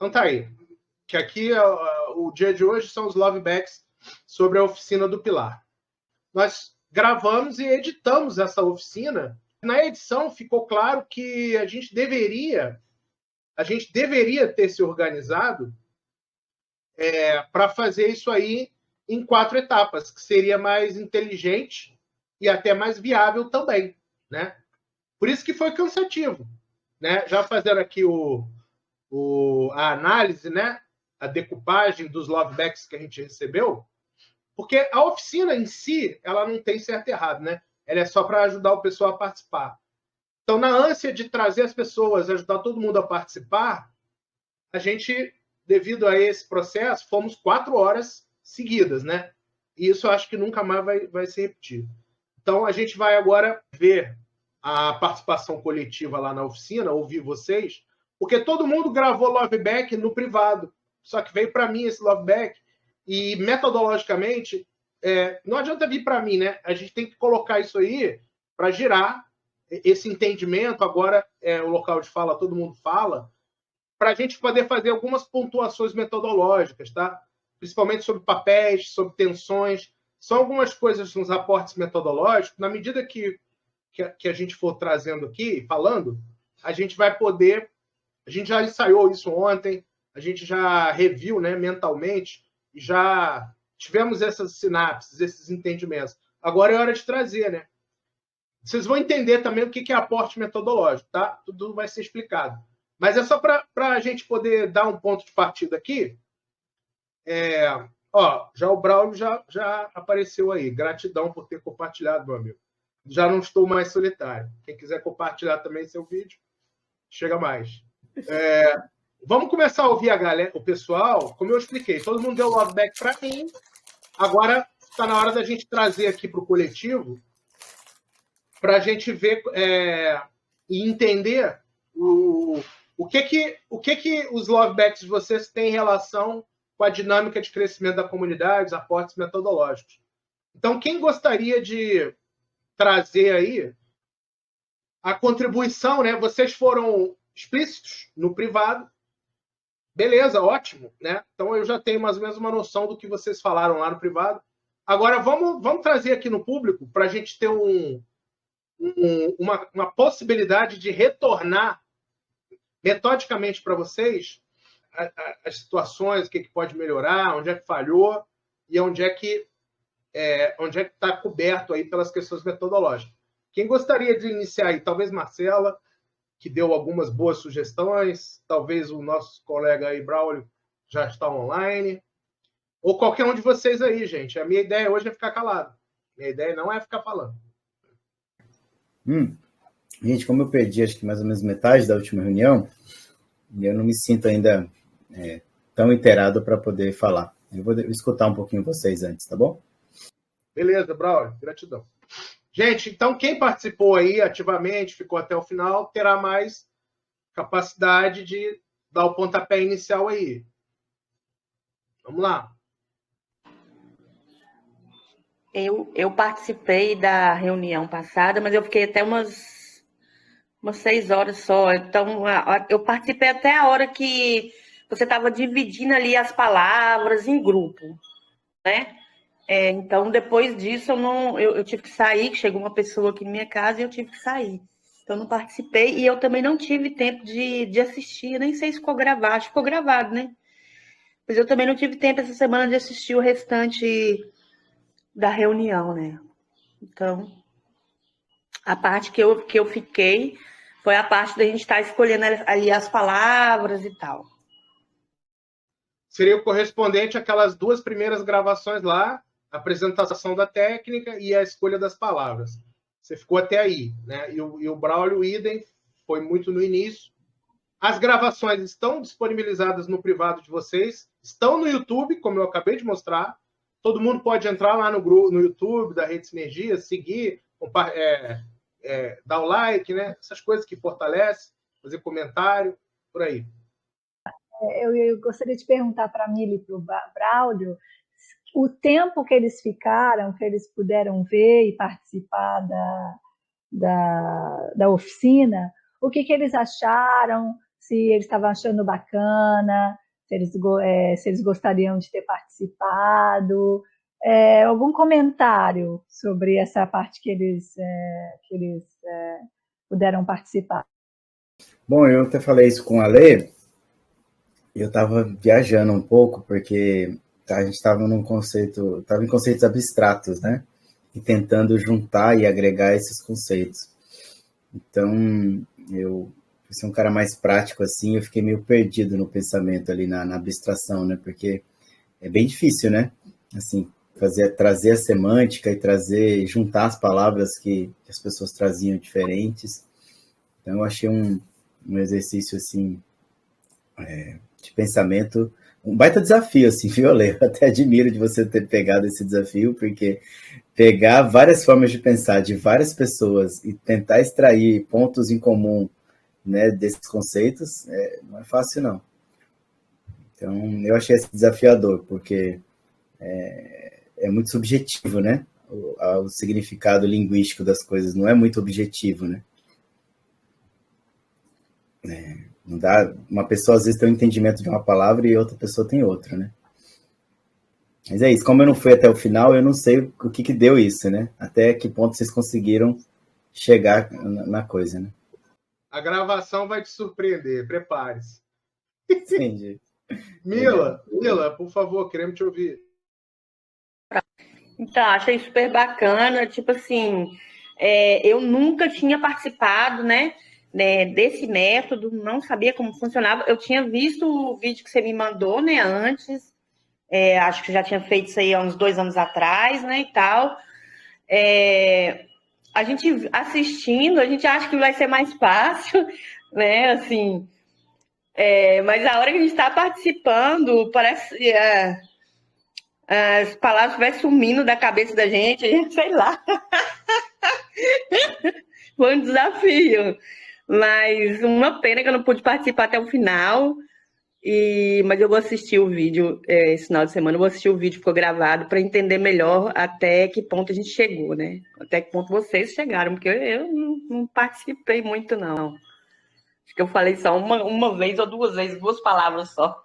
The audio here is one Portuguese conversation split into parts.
Então tá aí. Que aqui o dia de hoje são os lovebacks sobre a oficina do Pilar. Nós gravamos e editamos essa oficina. Na edição ficou claro que a gente deveria ter se organizado para fazer isso aí em 4 etapas, que seria mais inteligente e até mais viável também, né? Por isso que foi cansativo, né? Já fazendo aqui a análise, né? A decupagem dos lovebacks que a gente recebeu, porque a oficina em si, ela não tem certo e errado, né? Ela é só para ajudar o pessoal a participar. Então, na ânsia de trazer as pessoas, ajudar todo mundo a participar, a gente, devido a esse processo, fomos 4 horas seguidas, né? E isso eu acho que nunca mais vai se repetir. Então, a gente vai agora ver a participação coletiva lá na oficina, ouvir vocês, porque todo mundo gravou loveback no privado, só que veio para mim esse loveback, e metodologicamente, não adianta vir para mim, né? A gente tem que colocar isso aí para girar esse entendimento. Agora é o local de fala, todo mundo fala, para a gente poder fazer algumas pontuações metodológicas, tá? Principalmente sobre papéis, sobre tensões. São algumas coisas nos aportes metodológicos. Na medida que a gente for trazendo aqui, falando, a gente vai poder... A gente já ensaiou isso ontem, a gente já reviu, né, mentalmente, e já tivemos essas sinapses, esses entendimentos. Agora é hora de trazer, né? Vocês vão entender também o que é aporte metodológico, tá? Tudo vai ser explicado. Mas é só para a gente poder dar um ponto de partida aqui. Já o Braulio já apareceu aí. Gratidão por ter compartilhado, meu amigo. Já não estou mais solitário. Quem quiser compartilhar também seu vídeo, chega mais. Vamos começar a ouvir a galera, o pessoal. Como eu expliquei, todo mundo deu o loveback para mim. Agora está na hora da gente trazer aqui para o coletivo para a gente ver e entender o que os lovebacks de vocês têm em relação com a dinâmica de crescimento da comunidade, os aportes metodológicos. Então, quem gostaria de trazer aí a contribuição, né? Vocês foram explícitos no privado, beleza, ótimo, né? Então eu já tenho mais ou menos uma noção do que vocês falaram lá no privado. Agora vamos trazer aqui no público para a gente ter uma possibilidade de retornar metodicamente para vocês as situações, o que pode melhorar, onde é que falhou e onde é que está coberto aí pelas questões metodológicas. Quem gostaria de iniciar aí? Talvez Marcela, que deu algumas boas sugestões, talvez o nosso colega aí, Braulio, já está online, ou qualquer um de vocês aí, gente. A minha ideia hoje é ficar calado. Minha ideia não é ficar falando. Gente, como eu perdi acho que mais ou menos metade da última reunião, eu não me sinto ainda tão inteirado para poder falar. Eu vou escutar um pouquinho vocês antes, tá bom? Beleza, Braulio, gratidão. Gente, então quem participou aí ativamente, ficou até o final, terá mais capacidade de dar o pontapé inicial aí. Vamos lá. Eu participei da reunião passada, mas eu fiquei até umas 6 horas só. Então, eu participei até a hora que você estava dividindo ali as palavras em grupo, né? Então, depois disso, eu tive que sair, chegou uma pessoa aqui na minha casa e eu tive que sair. Então, não participei e eu também não tive tempo de assistir, nem sei se ficou gravado, acho que ficou gravado, né? Mas eu também não tive tempo essa semana de assistir o restante da reunião, né? Então, a parte que eu fiquei foi a parte da gente estar escolhendo ali as palavras e tal. Seria o correspondente àquelas 2 primeiras gravações lá, a apresentação da técnica e a escolha das palavras. Você ficou até aí, né? E o Braulio idem, foi muito no início. As gravações estão disponibilizadas no privado de vocês, estão no YouTube, como eu acabei de mostrar. Todo mundo pode entrar lá no YouTube da Rede Sinergia, seguir, dar o like, né? Essas coisas que fortalecem, fazer comentário, por aí. Eu gostaria de perguntar para a Mili e para o Braulio o tempo que eles ficaram, que eles puderam ver e participar da oficina, o que eles acharam, se eles estavam achando bacana, se eles gostariam de ter participado. Algum comentário sobre essa parte que eles puderam participar? Bom, eu até falei isso com a Lê, eu estava viajando um pouco, porque a gente estava em conceitos abstratos, né? E tentando juntar e agregar esses conceitos. Então, eu sou um cara mais prático, assim, eu fiquei meio perdido no pensamento ali, na abstração, né? Porque é bem difícil, né? Assim, trazer a semântica e juntar as palavras que as pessoas traziam diferentes. Então, eu achei um exercício, assim, de pensamento, um baita desafio, assim, viu, Lê? Eu até admiro de você ter pegado esse desafio, porque pegar várias formas de pensar de várias pessoas e tentar extrair pontos em comum, né, desses conceitos, não é fácil, não. Então, eu achei esse desafiador, porque é muito subjetivo, né? O significado linguístico das coisas não é muito objetivo, né? Não dá, uma pessoa às vezes tem um entendimento de uma palavra e outra pessoa tem outra, né? Mas é isso, como eu não fui até o final, eu não sei o que deu isso, né? Até que ponto vocês conseguiram chegar na coisa, né? A gravação vai te surpreender, prepare-se. Entendi. Mila, por favor, queremos te ouvir. Então, achei super bacana, tipo assim, eu nunca tinha participado, né, desse método, não sabia como funcionava. Eu tinha visto o vídeo que você me mandou, né, antes, acho que já tinha feito isso aí há uns 2 anos atrás, né, e tal. A gente assistindo, a gente acha que vai ser mais fácil, né, assim, mas a hora que a gente está participando, parece as palavras vai sumindo da cabeça da gente, sei lá. Foi um desafio. Mas uma pena que eu não pude participar até o final. Mas eu vou assistir o vídeo esse final de semana. Eu vou assistir o vídeo que ficou gravado para entender melhor até que ponto a gente chegou, né? Até que ponto vocês chegaram, porque eu não participei muito, não. Acho que eu falei só uma vez ou 2 vezes, 2 palavras só.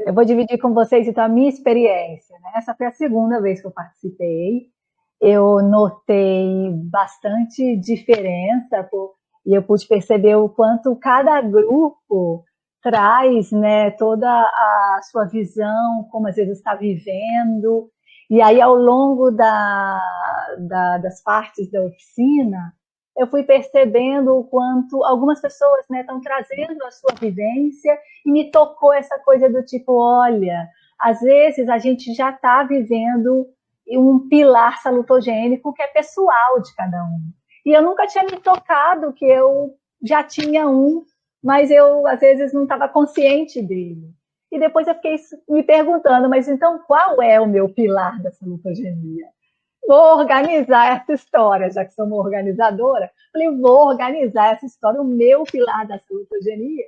Eu vou dividir com vocês, então, a minha experiência, né? Essa foi a segunda vez que eu participei. Eu notei bastante diferença e eu pude perceber o quanto cada grupo traz, né, toda a sua visão, como às vezes está vivendo. E aí, ao longo das partes da oficina, eu fui percebendo o quanto algumas pessoas, né, estão trazendo a sua vivência, e me tocou essa coisa do tipo, olha, às vezes a gente já está vivendo um pilar salutogênico que é pessoal de cada um. E eu nunca tinha me tocado que eu já tinha mas eu às vezes não estava consciente dele. E depois eu fiquei me perguntando, mas então qual é o meu pilar da salutogenia? Vou organizar essa história, já que sou uma organizadora. Falei, vou organizar essa história, o meu pilar da salutogenia,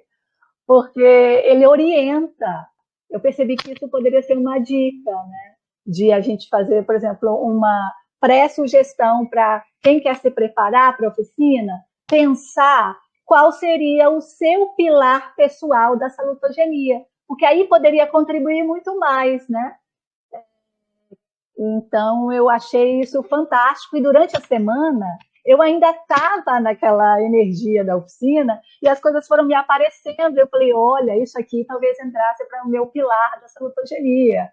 porque ele orienta. Eu percebi que isso poderia ser uma dica, né? De a gente fazer, por exemplo, uma pré-sugestão para quem quer se preparar para a oficina, pensar qual seria o seu pilar pessoal da salutogenia, porque aí poderia contribuir muito mais, né? Então, eu achei isso fantástico. E durante a semana, eu ainda estava naquela energia da oficina e as coisas foram me aparecendo. Eu falei, olha, isso aqui talvez entrasse para o meu pilar da salutogenia.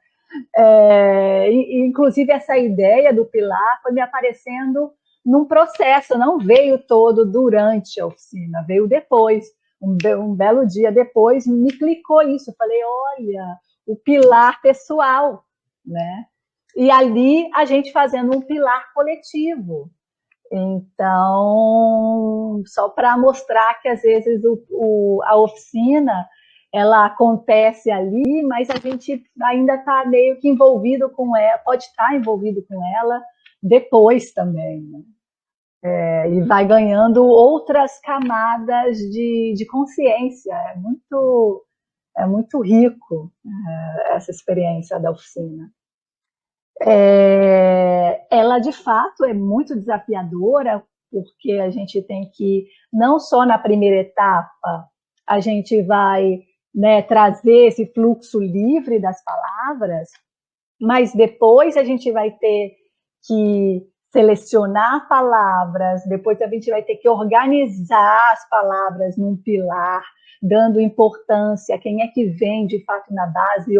Inclusive, essa ideia do pilar foi me aparecendo num processo, não veio todo durante a oficina, veio depois. Um belo dia depois, me clicou isso. Eu falei, olha, o pilar pessoal, né? E ali a gente fazendo um pilar coletivo. Então, só para mostrar que às vezes a oficina ela acontece ali, mas a gente ainda está meio que envolvido com ela, pode estar envolvido com ela depois também, né? E vai ganhando outras camadas de consciência. É muito rico essa experiência da oficina. Ela, de fato, é muito desafiadora, porque a gente tem que, não só na primeira etapa, a gente vai, né, trazer esse fluxo livre das palavras, mas depois a gente vai ter que selecionar palavras, depois a gente vai ter que organizar as palavras num pilar, dando importância a quem é que vem de fato na base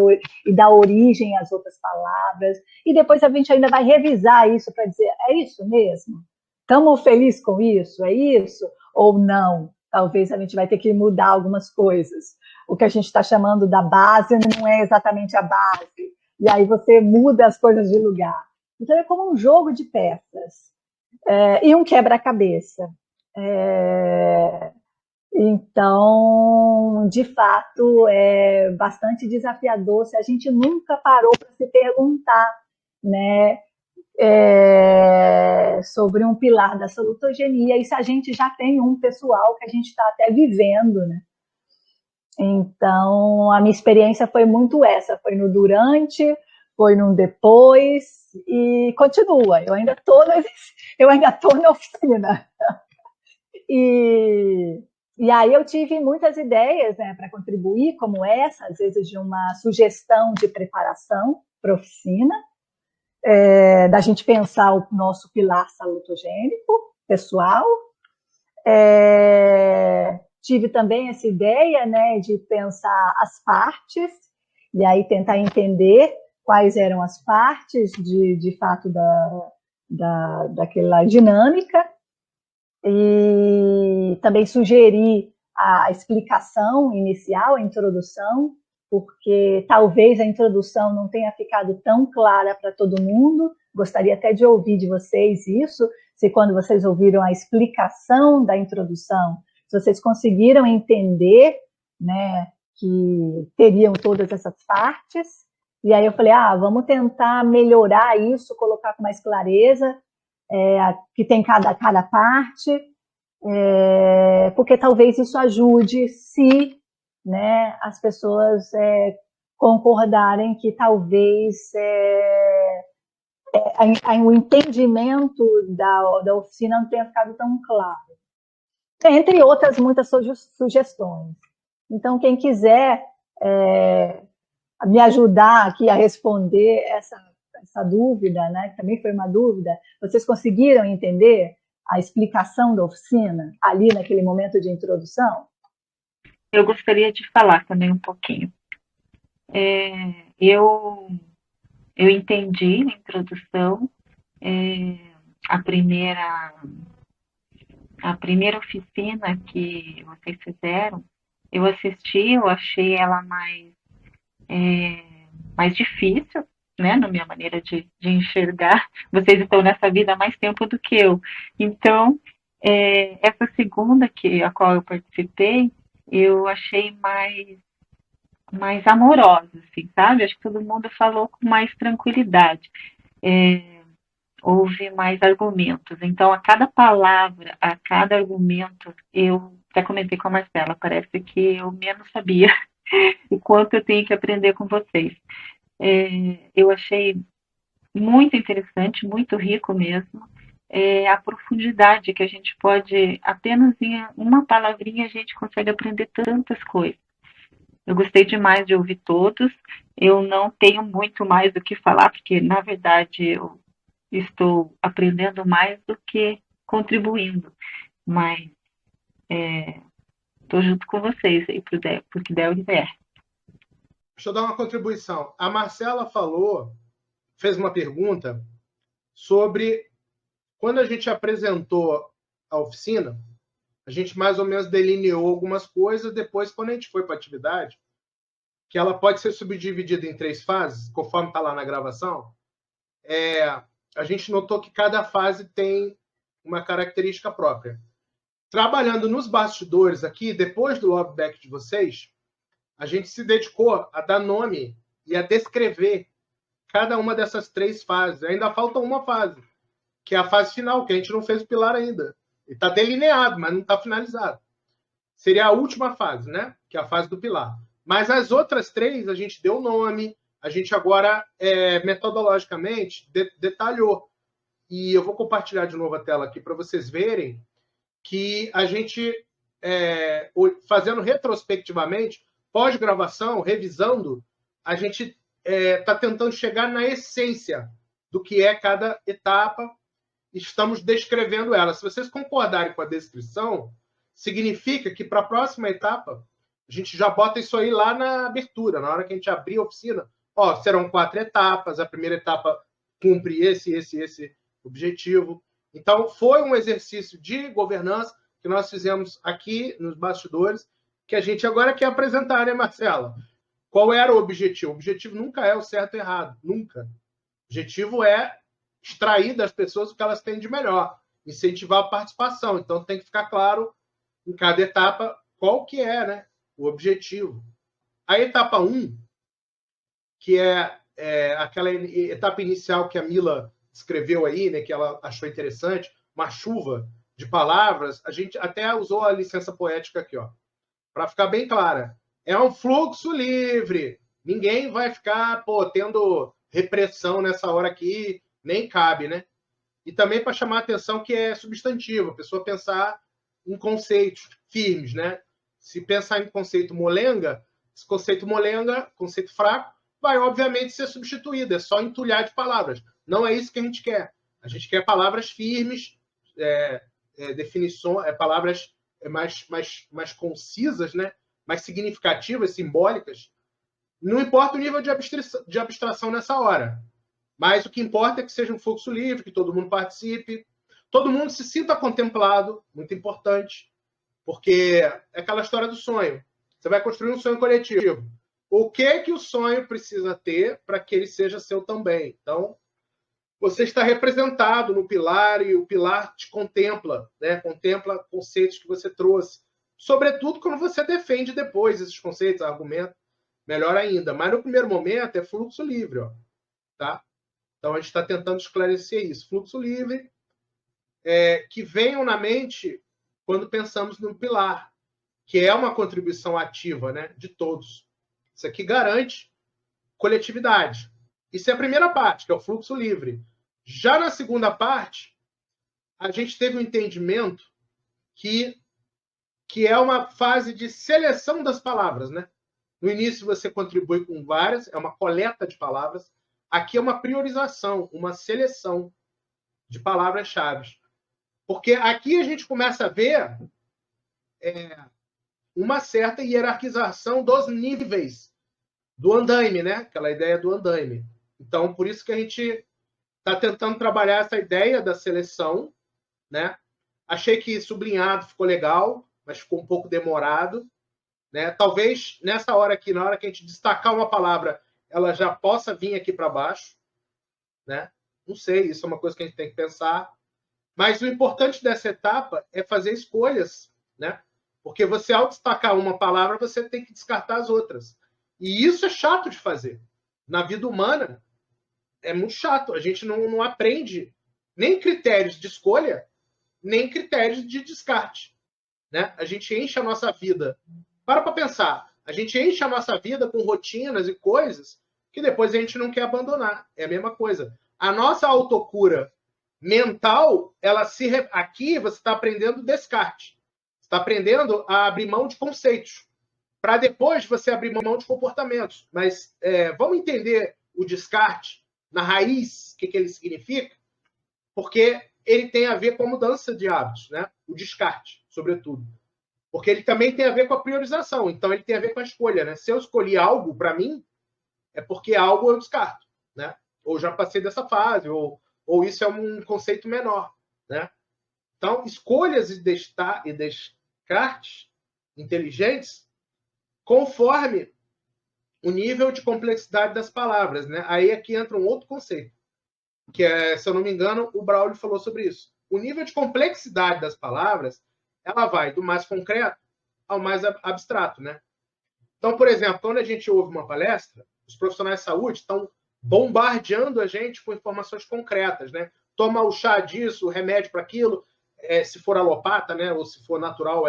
e dá origem às outras palavras, e depois a gente ainda vai revisar isso para dizer, é isso mesmo? Estamos felizes com isso? É isso? Ou não? Talvez a gente vai ter que mudar algumas coisas. O que a gente está chamando da base não é exatamente a base, e aí você muda as coisas de lugar. Então é como um jogo de peças, e um quebra-cabeça. Então, de fato, é bastante desafiador se a gente nunca parou para se perguntar, né, sobre um pilar da salutogenia, e se a gente já tem um pessoal que a gente está até vivendo, né? Então, a minha experiência foi muito essa, foi no durante, foi no depois, e continua, eu ainda estou na oficina. E aí eu tive muitas ideias, né, para contribuir, como essa, às vezes de uma sugestão de preparação para a oficina, da gente pensar o nosso pilar salutogênico pessoal. Tive também essa ideia, né, de pensar as partes, e aí tentar entender quais eram as partes de fato daquela dinâmica, e também sugerir a explicação inicial, a introdução, porque talvez a introdução não tenha ficado tão clara para todo mundo. Gostaria até de ouvir de vocês isso, se quando vocês ouviram a explicação da introdução, se vocês conseguiram entender, né, que teriam todas essas partes. E aí eu falei, vamos tentar melhorar isso, colocar com mais clareza, que tem cada parte, porque talvez isso ajude se, né, as pessoas concordarem que talvez o entendimento da oficina não tenha ficado tão claro. Entre outras muitas sugestões. Então, quem quiser me ajudar aqui a responder essa dúvida, né, que também foi uma dúvida, vocês conseguiram entender a explicação da oficina ali naquele momento de introdução? Eu gostaria de falar também um pouquinho. Eu entendi na introdução a primeira oficina que vocês fizeram. Eu assisti, eu achei ela mais difícil, né, na minha maneira de enxergar. Vocês estão nessa vida há mais tempo do que eu. Então, essa segunda, a qual eu participei, eu achei mais amorosa, assim, sabe? Acho que todo mundo falou com mais tranquilidade. Houve mais argumentos. Então, a cada palavra, a cada argumento, eu até comentei com a Marcela, parece que eu menos sabia o quanto eu tenho que aprender com vocês. Eu achei muito interessante, muito rico mesmo, a profundidade que a gente pode, apenas em uma palavrinha, a gente consegue aprender tantas coisas. Eu gostei demais de ouvir todos. Eu não tenho muito mais do que falar, porque, na verdade, eu estou aprendendo mais do que contribuindo. Mas estou junto com vocês aí, porque der o der. Deixa eu dar uma contribuição. A Marcela fez uma pergunta sobre quando a gente apresentou a oficina, a gente mais ou menos delineou algumas coisas, depois, quando a gente foi para a atividade, que ela pode ser subdividida em 3 fases, conforme está lá na gravação, a gente notou que cada fase tem uma característica própria. Trabalhando nos bastidores aqui, depois do logback de vocês, a gente se dedicou a dar nome e a descrever cada uma dessas 3 fases. Ainda falta uma fase, que é a fase final, que a gente não fez o pilar ainda. Ele está delineado, mas não está finalizado. Seria a última fase, né? Que é a fase do pilar. Mas as outras 3, a gente deu nome, a gente agora, metodologicamente, detalhou. e eu vou compartilhar de novo a tela aqui para vocês verem que a gente, fazendo retrospectivamente, pós-gravação, revisando, a gente está tentando chegar na essência do que é cada etapa, estamos descrevendo ela. Se vocês concordarem com a descrição, significa que para a próxima etapa, a gente já bota isso aí lá na abertura, na hora que a gente abrir a oficina. Ó, serão 4 etapas, a primeira etapa cumpre esse objetivo. Então, foi um exercício de governança que nós fizemos aqui nos bastidores, que a gente agora quer apresentar, né, Marcela? Qual era o objetivo? O objetivo nunca é o certo e errado, nunca. O objetivo é extrair das pessoas o que elas têm de melhor, incentivar a participação. Então, tem que ficar claro em cada etapa qual que é, né, o objetivo. A etapa 1, que é aquela etapa inicial que a Mila escreveu aí, né, que ela achou interessante, uma chuva de palavras, a gente até usou a licença poética aqui, ó, para ficar bem clara. É um fluxo livre. Ninguém vai ficar tendo repressão nessa hora aqui, nem cabe, né? E também para chamar a atenção que é substantivo, a pessoa pensar em conceitos firmes, né? Se pensar em conceito molenga, esse conceito molenga, conceito fraco, vai obviamente ser substituído, é só entulhar de palavras. Não é isso que a gente quer. A gente quer palavras firmes, definições, palavras mais concisas, né? Mais significativas, simbólicas. Não importa o nível de abstração nessa hora, mas o que importa é que seja um fluxo livre, que todo mundo participe, todo mundo se sinta contemplado, muito importante, porque é aquela história do sonho. Você vai construir um sonho coletivo. O que o sonho precisa ter para que ele seja seu também? Então, você está representado no pilar e o pilar te contempla, né? Contempla conceitos que você trouxe. Sobretudo quando você defende depois esses conceitos, argumentos, melhor ainda. Mas no primeiro momento é fluxo livre, ó, tá? Então a gente está tentando esclarecer isso. Fluxo livre, que venham na mente quando pensamos no pilar, que é uma contribuição ativa, né, de todos. Isso aqui garante coletividade. Isso é a primeira parte, que é o fluxo livre. Já na segunda parte, a gente teve um entendimento que é uma fase de seleção das palavras, né? No início você contribui com várias, é uma coleta de palavras. Aqui é uma priorização, uma seleção de palavras-chave. Porque aqui a gente começa a ver uma certa hierarquização dos níveis do andaime, né? Aquela ideia do andaime. Então, por isso que a gente está tentando trabalhar essa ideia da seleção, né? Achei que sublinhado ficou legal, mas ficou um pouco demorado, né? Talvez nessa hora aqui, na hora que a gente destacar uma palavra, ela já possa vir aqui para baixo, né? Não sei, isso é uma coisa que a gente tem que pensar. Mas o importante dessa etapa é fazer escolhas, né? Porque você, ao destacar uma palavra, você tem que descartar as outras. E isso é chato de fazer. Na vida humana, é muito chato. A gente não aprende nem critérios de escolha, nem critérios de descarte, né? A gente enche a nossa vida. Para pensar. A gente enche a nossa vida com rotinas e coisas que depois a gente não quer abandonar. É a mesma coisa. A nossa autocura mental, aqui você está aprendendo descarte. Você está aprendendo a abrir mão de conceitos. Para depois você abrir mão de comportamentos. Mas vamos entender o descarte na raiz, o que ele significa? Porque ele tem a ver com a mudança de hábitos, né? O descarte, sobretudo. Porque ele também tem a ver com a priorização. Então, ele tem a ver com a escolha, né? Se eu escolhi algo para mim, é porque algo eu descarto, né? Ou já passei dessa fase, ou isso é um conceito menor, né? Então, escolhas e descartes inteligentes conforme o nível de complexidade das palavras, né? Aí aqui entra um outro conceito, que se eu não me engano, o Braulio falou sobre isso. O nível de complexidade das palavras, ela vai do mais concreto ao mais abstrato, né? Então, por exemplo, quando a gente ouve uma palestra, os profissionais de saúde estão bombardeando a gente com informações concretas, né? Toma o chá disso, o remédio para aquilo, se for alopata, né? Ou se for natural,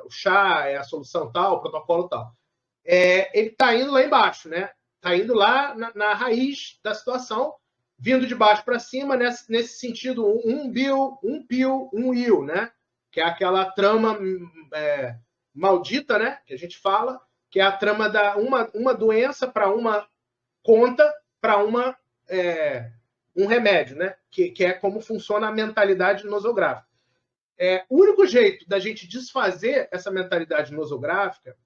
o chá é a solução tal, o protocolo tal. Ele está indo lá embaixo, né? Está indo lá na raiz da situação, vindo de baixo para cima, nesse sentido, um bill, um pio, um il, né? Que é aquela trama maldita, né? Que a gente fala, que é a trama da uma doença para uma conta, para um remédio, né? Que é como funciona a mentalidade nosográfica. O único jeito da gente desfazer essa mentalidade nosográfica,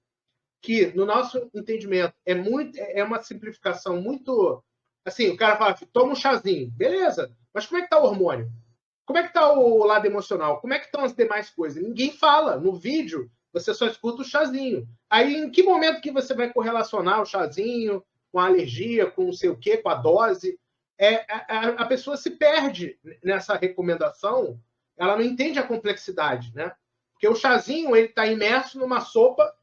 que, no nosso entendimento, é uma simplificação muito... Assim, o cara fala, toma um chazinho. Beleza, mas como é que está o hormônio? Como é que está o lado emocional? Como é que estão as demais coisas? Ninguém fala. No vídeo, você só escuta o chazinho. Aí, em que momento que você vai correlacionar o chazinho com a alergia, com não sei o quê, com a dose? A pessoa se perde nessa recomendação, ela não entende a complexidade, né? Porque o chazinho ele está imerso numa sopa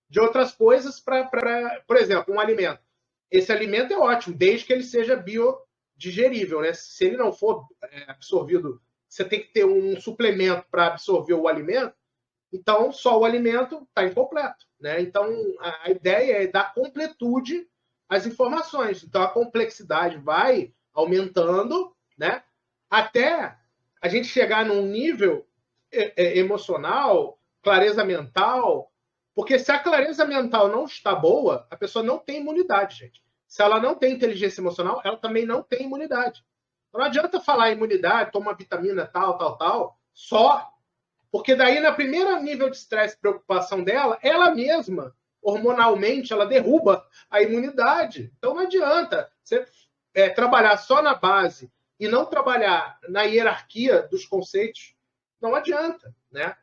de outras coisas por exemplo, um alimento. Esse alimento é ótimo, desde que ele seja biodigerível, né? Se ele não for absorvido, você tem que ter um suplemento para absorver o alimento, então só o alimento está incompleto, né? Então a ideia é dar completude às informações. Então a complexidade vai aumentando, né? Até a gente chegar num nível emocional, clareza mental. Porque se a clareza mental não está boa, a pessoa não tem imunidade, gente. Se ela não tem inteligência emocional, ela também não tem imunidade. Não adianta falar imunidade, toma vitamina tal, só. Porque daí, na primeira nível de estresse e preocupação dela, ela mesma, hormonalmente, ela derruba a imunidade. Então não adianta você trabalhar só na base e não trabalhar na hierarquia dos conceitos. Não adianta, né?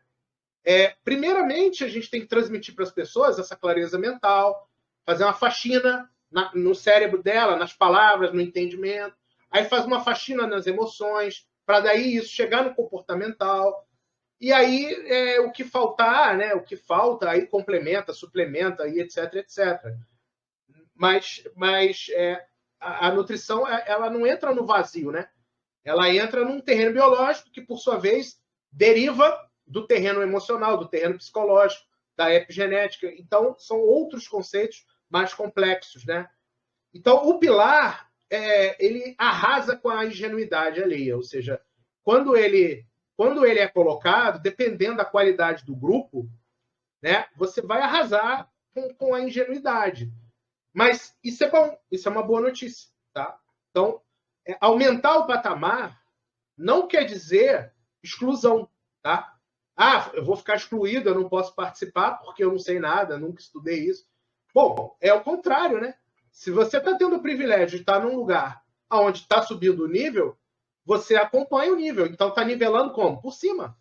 Primeiramente, a gente tem que transmitir para as pessoas essa clareza mental, fazer uma faxina no cérebro dela, nas palavras, no entendimento. Aí faz uma faxina nas emoções, para daí isso chegar no comportamental. E aí, o que faltar, né? O que falta, aí complementa, suplementa, e etc, etc. Mas a nutrição, ela não entra no vazio, né? Ela entra num terreno biológico que, por sua vez, deriva do terreno emocional, do terreno psicológico, da epigenética. Então, são outros conceitos mais complexos, né? Então, o pilar, ele arrasa com a ingenuidade alheia, ou seja, quando ele é colocado, dependendo da qualidade do grupo, né, você vai arrasar com a ingenuidade. Mas isso é bom, isso é uma boa notícia, tá? Então, aumentar o patamar não quer dizer exclusão, tá? Eu vou ficar excluído, eu não posso participar porque eu não sei nada, nunca estudei isso. Bom, é o contrário, né? Se você está tendo o privilégio de estar num lugar onde está subindo o nível, você acompanha o nível. Então, está nivelando como? Por cima.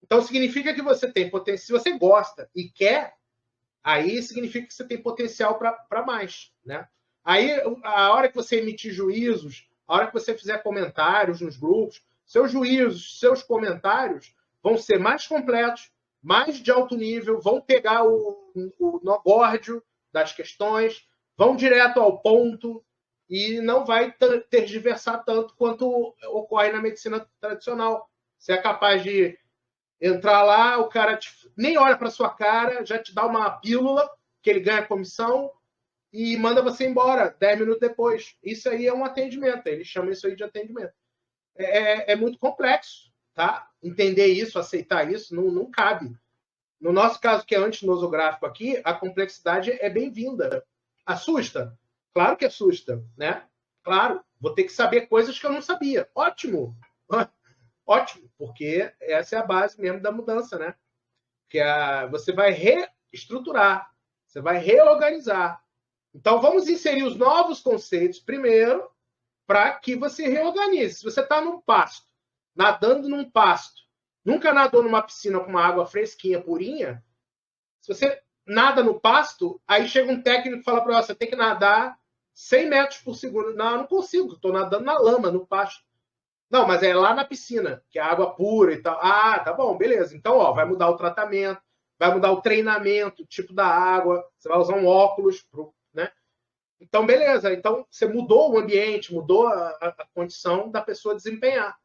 Então, significa que você tem potencial. Se você gosta e quer, aí significa que você tem potencial para mais, né? Aí, a hora que você emitir juízos, a hora que você fizer comentários nos grupos, seus juízos, seus comentários vão ser mais completos, mais de alto nível, vão pegar o nogórdio das questões, vão direto ao ponto e não vai tergiversar tanto quanto ocorre na medicina tradicional. Você é capaz de entrar lá, o cara nem olha para sua cara, já te dá uma pílula que ele ganha comissão e manda você embora 10 minutos depois. Isso aí é um atendimento, eles chamam isso aí de atendimento. É muito complexo, tá? Entender isso, aceitar isso, não cabe. No nosso caso, que é antinosográfico aqui, a complexidade é bem-vinda. Assusta? Claro que assusta, né? Claro, vou ter que saber coisas que eu não sabia. Ótimo! Ótimo, porque essa é a base mesmo da mudança, né? Que você vai reestruturar, você vai reorganizar. Então, vamos inserir os novos conceitos primeiro para que você reorganize. Se você está num pasto, nadando num pasto, nunca nadou numa piscina com uma água fresquinha, purinha, se você nada no pasto, aí chega um técnico e fala para você, tem que nadar 100 metros por segundo. Não, eu não consigo, estou nadando na lama, no pasto. Não, mas é lá na piscina, que é água pura e tal. Ah, tá bom, beleza. Então, vai mudar o tratamento, vai mudar o treinamento, o tipo da água, você vai usar um óculos, né? Então, beleza. Então, você mudou o ambiente, mudou a condição da pessoa desempenhar.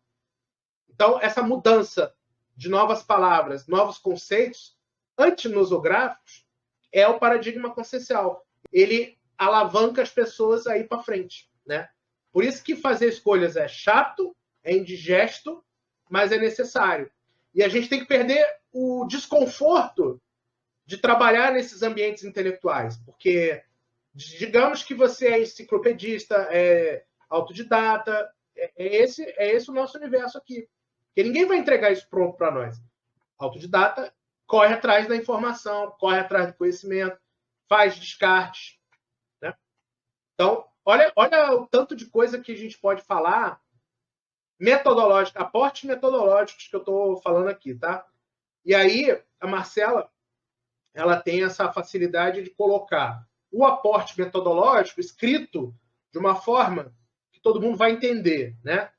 Então, essa mudança de novas palavras, novos conceitos antinosográficos é o paradigma consciencial. Ele alavanca as pessoas a ir para frente, né? Por isso que fazer escolhas é chato, é indigesto, mas é necessário. E a gente tem que perder o desconforto de trabalhar nesses ambientes intelectuais, porque digamos que você é enciclopedista, é autodidata, é esse o nosso universo aqui. Porque ninguém vai entregar isso pronto para nós. Autodidata corre atrás da informação, corre atrás do conhecimento, faz descarte. Né? Então, olha o tanto de coisa que a gente pode falar metodológica, aportes metodológicos que eu estou falando aqui, tá? E aí, a Marcela, ela tem essa facilidade de colocar o aporte metodológico escrito de uma forma que todo mundo vai entender, né?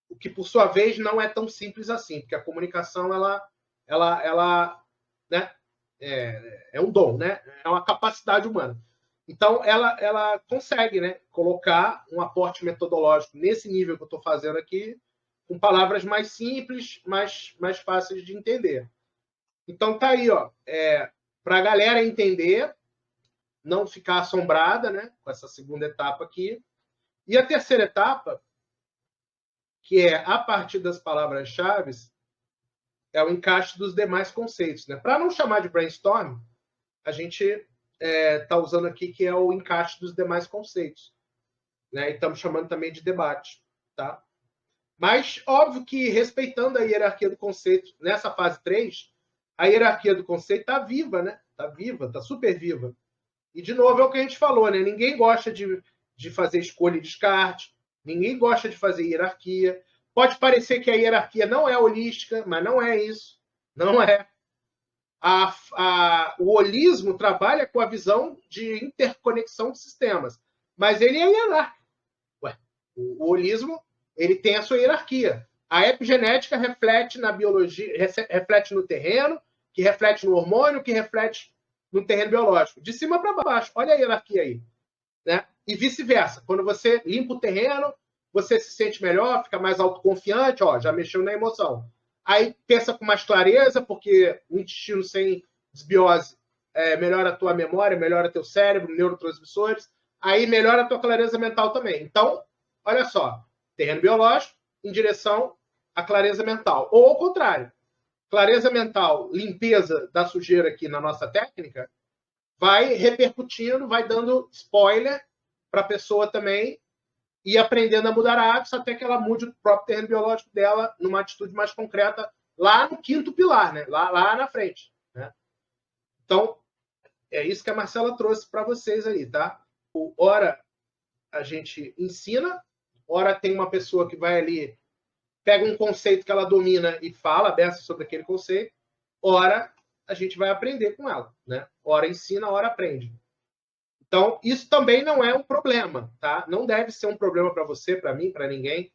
O que, por sua vez, não é tão simples assim, porque a comunicação, né? É um dom, né? É uma capacidade humana. Então, ela consegue, né, colocar um aporte metodológico nesse nível que eu estou fazendo aqui, com palavras mais simples, mais fáceis de entender. Então, tá aí, ó, para a galera entender, não ficar assombrada, né, com essa segunda etapa aqui. E a terceira etapa, que é a partir das palavras-chave, é o encaixe dos demais conceitos. Né? Para não chamar de brainstorm, a gente está usando aqui que é o encaixe dos demais conceitos. Né? E estamos chamando também de debate. Tá? Mas, óbvio que, respeitando a hierarquia do conceito, nessa fase 3, a hierarquia do conceito está viva, né? Está viva, está super viva. E, de novo, é o que a gente falou, né? Ninguém gosta de fazer escolha e descarte, ninguém gosta de fazer hierarquia. Pode parecer que a hierarquia não é holística, mas não é isso. Não é. O holismo trabalha com a visão de interconexão de sistemas, mas ele é hierárquico. O holismo ele tem a sua hierarquia. A epigenética reflete na biologia, reflete no terreno, que reflete no hormônio, que reflete no terreno biológico. De cima para baixo. Olha a hierarquia aí. Né? E vice-versa. Quando você limpa o terreno, você se sente melhor, fica mais autoconfiante, ó, já mexeu na emoção. Aí pensa com mais clareza, porque o intestino sem desbiose melhora a tua memória, melhora teu cérebro, neurotransmissores, aí melhora a tua clareza mental também. Então, olha só, terreno biológico em direção à clareza mental. Ou ao contrário, clareza mental, limpeza da sujeira aqui na nossa técnica, vai repercutindo, vai dando spoiler para a pessoa também e aprendendo a mudar hábitos até que ela mude o próprio terreno biológico dela numa atitude mais concreta lá no quinto pilar, né? lá na frente. Né? Então, é isso que a Marcela trouxe para vocês aí, tá? Ora, a gente ensina, ora tem uma pessoa que vai ali, pega um conceito que ela domina e fala dessa sobre aquele conceito, ora a gente vai aprender com ela. Né? Ora ensina, ora aprende. Então, isso também não é um problema, tá? Não deve ser um problema para você, para mim, para ninguém.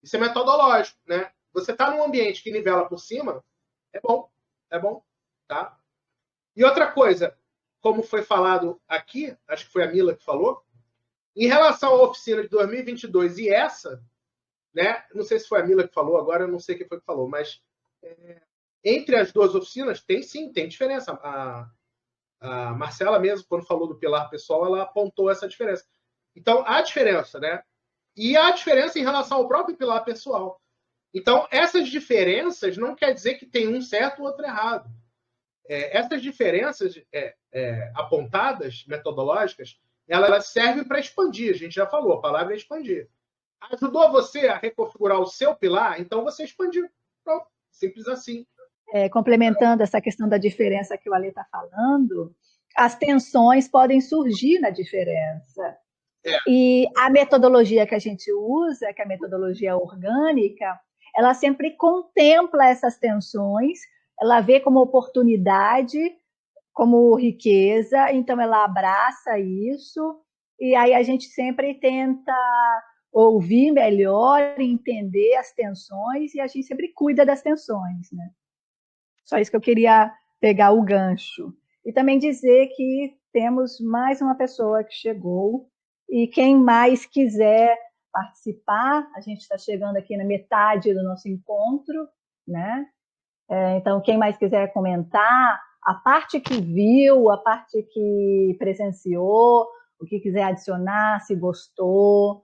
Isso é metodológico, né? Você está num ambiente que nivela por cima, é bom, tá? E outra coisa, como foi falado aqui, acho que foi a Mila que falou, em relação à oficina de 2022 e essa, né? Não sei se foi a Mila que falou, agora eu não sei quem foi que falou, mas entre as duas oficinas tem diferença. A Marcela mesmo, quando falou do pilar pessoal, ela apontou essa diferença. Então, há diferença, né? E há diferença em relação ao próprio pilar pessoal. Então, essas diferenças não quer dizer que tem um certo ou outro errado. Essas diferenças apontadas, metodológicas, elas servem para expandir. A gente já falou, a palavra é expandir. Ajudou você a reconfigurar o seu pilar, então você expandiu. Pronto, simples assim. Complementando essa questão da diferença que o Ale está falando, as tensões podem surgir na diferença. E a metodologia que a gente usa, que é a metodologia orgânica, ela sempre contempla essas tensões, ela vê como oportunidade, como riqueza, então ela abraça isso, e aí a gente sempre tenta ouvir melhor, entender as tensões, e a gente sempre cuida das tensões, né? Só isso que eu queria pegar o gancho. E também dizer que temos mais uma pessoa que chegou, e quem mais quiser participar, a gente está chegando aqui na metade do nosso encontro, né? Então, quem mais quiser comentar, a parte que viu, a parte que presenciou, o que quiser adicionar, se gostou,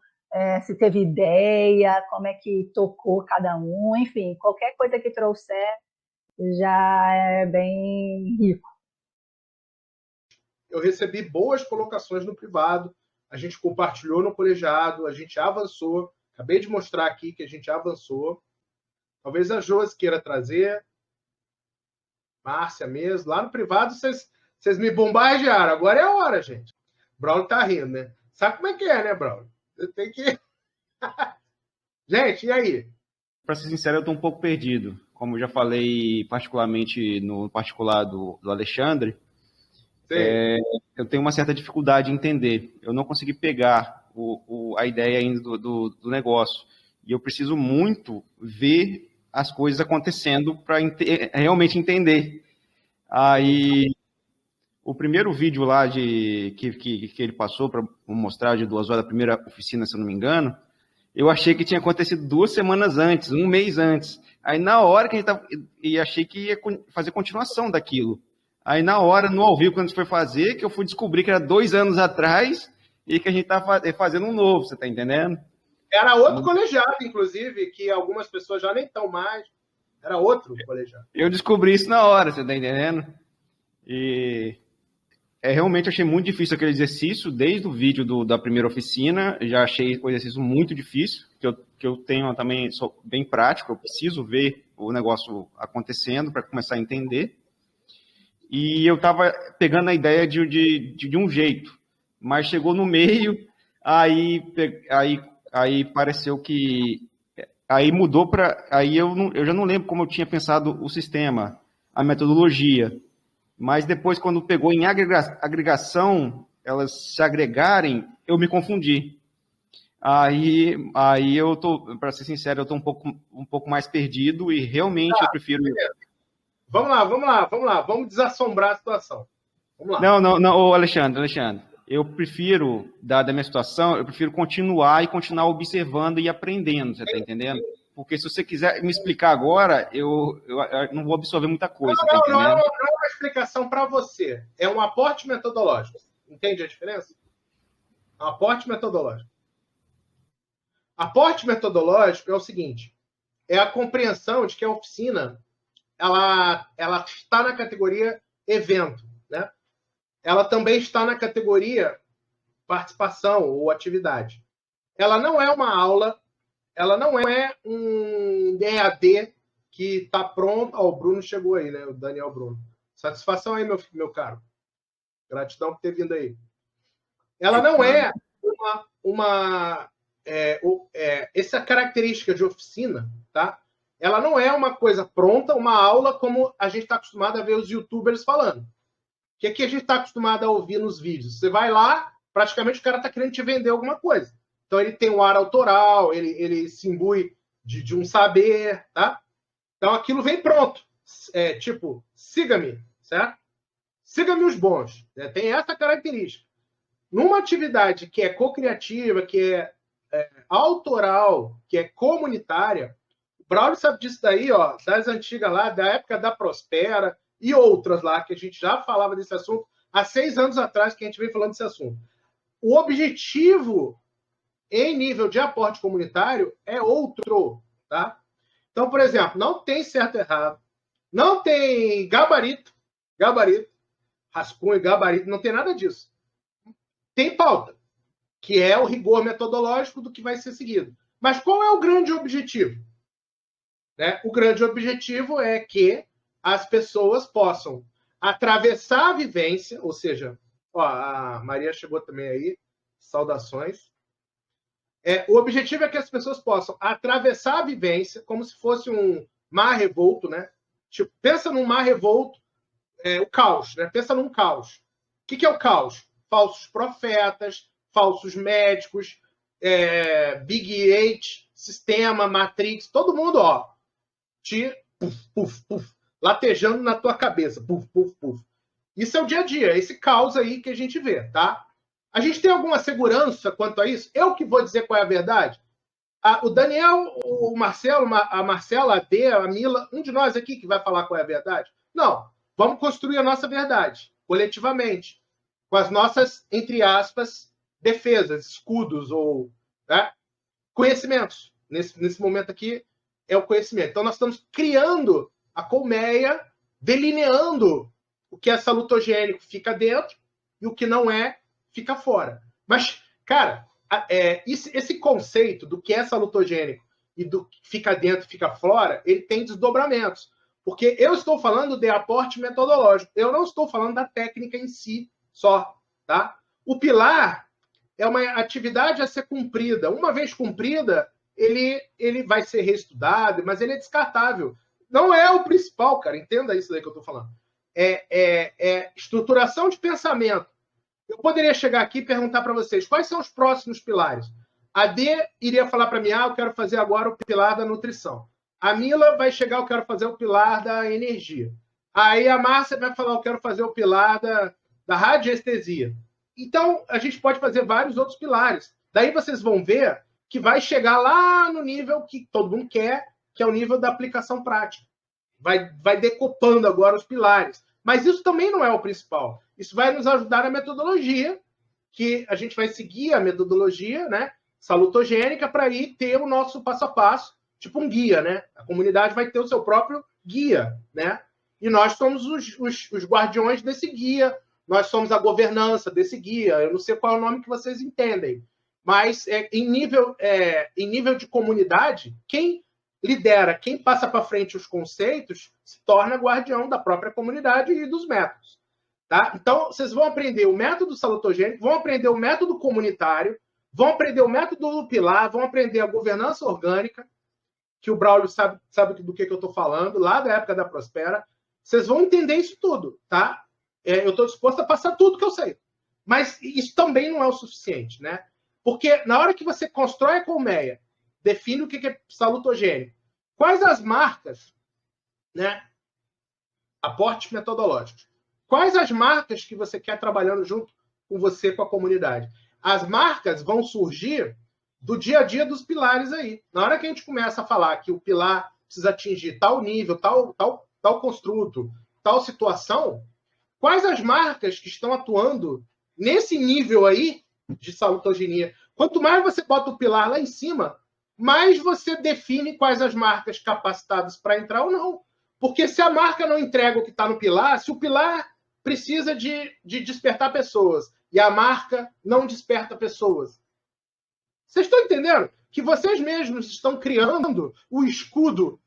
se teve ideia, como é que tocou cada um, enfim, qualquer coisa que trouxer já é bem rico. Eu recebi boas colocações no privado, a gente compartilhou no colegiado, a gente avançou. Acabei de mostrar aqui que a gente avançou. Talvez a Josi queira trazer, Márcia mesmo. Lá no privado vocês me bombardearam. Agora é a hora, gente. Braulio tá rindo, né? Sabe como é que é, né, Braulio? Você tem que... Gente, e aí? Para ser sincero, eu estou um pouco perdido. Como eu já falei particularmente no particular do Alexandre, eu tenho uma certa dificuldade em entender. Eu não consegui pegar a ideia ainda do negócio. E eu preciso muito ver as coisas acontecendo para realmente entender. Aí, o primeiro vídeo lá que ele passou para mostrar de 2 horas da primeira oficina, se eu não me engano, eu achei que tinha acontecido 2 semanas antes, 1 mês antes. Aí, na hora que a gente tava... E achei que ia fazer continuação daquilo. Aí, na hora, no ao vivo, quando a gente foi fazer, que eu fui descobrir que era 2 anos atrás e que a gente estava fazendo um novo, você está entendendo? Era outro colegiado, inclusive, que algumas pessoas já nem estão mais. Era outro colegiado. Eu descobri isso na hora, você está entendendo? E realmente achei muito difícil aquele exercício, desde o vídeo da primeira oficina, já achei o exercício muito difícil, que eu tenho também, sou bem prático, eu preciso ver o negócio acontecendo para começar a entender. E eu estava pegando a ideia de um jeito, mas chegou no meio, aí pareceu que... Aí mudou para... Aí eu já não lembro como eu tinha pensado o sistema, a metodologia. Mas depois, quando pegou em agregação, elas se agregarem, eu me confundi. Aí eu tô, para ser sincero, eu tô um pouco mais perdido e realmente eu prefiro... Vamos lá. Vamos desassombrar a situação. Vamos lá. Não, Alexandre. Eu prefiro, dada a minha situação, eu prefiro continuar observando e aprendendo, você está entendendo? Porque se você quiser me explicar agora, eu não vou absorver muita coisa. Não é uma explicação para você. É um aporte metodológico. Entende a diferença? É um aporte metodológico. Aporte metodológico é o seguinte: é a compreensão de que a oficina ela está na categoria evento, né? Ela também está na categoria participação ou atividade. Ela não é uma aula, ela não é um EAD que está pronto. O Bruno chegou aí, né? O Daniel Bruno. Satisfação aí, meu caro. Gratidão por ter vindo aí. Ela não é essa característica de oficina, tá? Ela não é uma coisa pronta, uma aula como a gente está acostumado a ver os youtubers falando. O que a gente está acostumado a ouvir nos vídeos? Você vai lá, praticamente o cara está querendo te vender alguma coisa. Então ele tem um ar autoral, ele se imbui de um saber, tá? Então aquilo vem pronto. Tipo, siga-me, certo? Siga-me os bons. Tem essa característica. Numa atividade que é co-criativa, que é autoral, que é comunitária, o Braulio sabe disso daí, ó, das antigas lá, da época da Prospera e outras lá, que a gente já falava desse assunto há 6 anos atrás que a gente vem falando desse assunto. O objetivo em nível de aporte comunitário é outro, tá? Então, por exemplo, não tem certo e errado, não tem gabarito, rascunho e gabarito, não tem nada disso. Tem pauta, que é o rigor metodológico do que vai ser seguido. Mas qual é o grande objetivo? O grande objetivo é que as pessoas possam atravessar a vivência, ou seja, a Maria chegou também aí, saudações. O objetivo é que as pessoas possam atravessar a vivência como se fosse um mar revolto, né? Tipo, pensa num mar revolto, o caos, né? Pensa num caos. O que é o caos? Falsos profetas, falsos médicos, Big Eight, sistema, Matrix, todo mundo, latejando na tua cabeça. Isso é o dia a dia, esse caos aí que a gente vê, tá? A gente tem alguma segurança quanto a isso? Eu que vou dizer qual é a verdade? O Daniel, o Marcelo, a Marcela, a Dê, a Mila, um de nós aqui que vai falar qual é a verdade? Não. Vamos construir a nossa verdade, coletivamente, com as nossas, entre aspas, defesas, escudos, ou conhecimentos. Nesse momento aqui é o conhecimento. Então, nós estamos criando a colmeia, delineando o que é salutogênico fica dentro e o que não é fica fora. Mas, cara, esse conceito do que é salutogênico e do que fica dentro e fica fora, ele tem desdobramentos. Porque eu estou falando de aporte metodológico. Eu não estou falando da técnica em si só, tá? O pilar é uma atividade a ser cumprida. Uma vez cumprida, ele vai ser reestudado, mas ele é descartável. Não é o principal, cara. Entenda isso daí que eu estou falando. É estruturação de pensamento. Eu poderia chegar aqui e perguntar para vocês quais são os próximos pilares. A D iria falar para mim, eu quero fazer agora o pilar da nutrição. A Mila vai chegar, eu quero fazer o pilar da energia. Aí a Márcia vai falar, eu quero fazer o pilar da radiestesia. Então, a gente pode fazer vários outros pilares. Daí vocês vão ver que vai chegar lá no nível que todo mundo quer, que é o nível da aplicação prática. Vai decopando agora os pilares. Mas isso também não é o principal. Isso vai nos ajudar na metodologia, que a gente vai seguir a metodologia, né, salutogênica, para ir ter o nosso passo a passo, tipo um guia, né? A comunidade vai ter o seu próprio guia, né? E nós somos os guardiões desse guia, nós somos a governança desse guia. Eu não sei qual é o nome que vocês entendem, mas em nível de comunidade, quem lidera, quem passa para frente os conceitos, se torna guardião da própria comunidade e dos métodos. Tá? Então, vocês vão aprender o método salutogênico, vão aprender o método comunitário, vão aprender o método do pilar, vão aprender a governança orgânica, que o Braulio sabe do que eu estou falando, lá da época da Prospera. Vocês vão entender isso tudo, tá? Eu estou disposto a passar tudo que eu sei. Mas isso também não é o suficiente, né? Porque na hora que você constrói a colmeia, define o que é salutogênico, quais as marcas, né? Aportes metodológicos. Quais as marcas que você quer trabalhando junto com você, com a comunidade? As marcas vão surgir do dia a dia dos pilares aí. Na hora que a gente começa a falar que o pilar precisa atingir tal nível, tal construto, tal situação, quais as marcas que estão atuando nesse nível aí de salutogenia? Quanto mais você bota o pilar lá em cima, mais você define quais as marcas capacitadas para entrar ou não. Porque se a marca não entrega o que está no pilar, se o pilar precisa de despertar pessoas e a marca não desperta pessoas, vocês estão entendendo que vocês mesmos estão criando o escudo,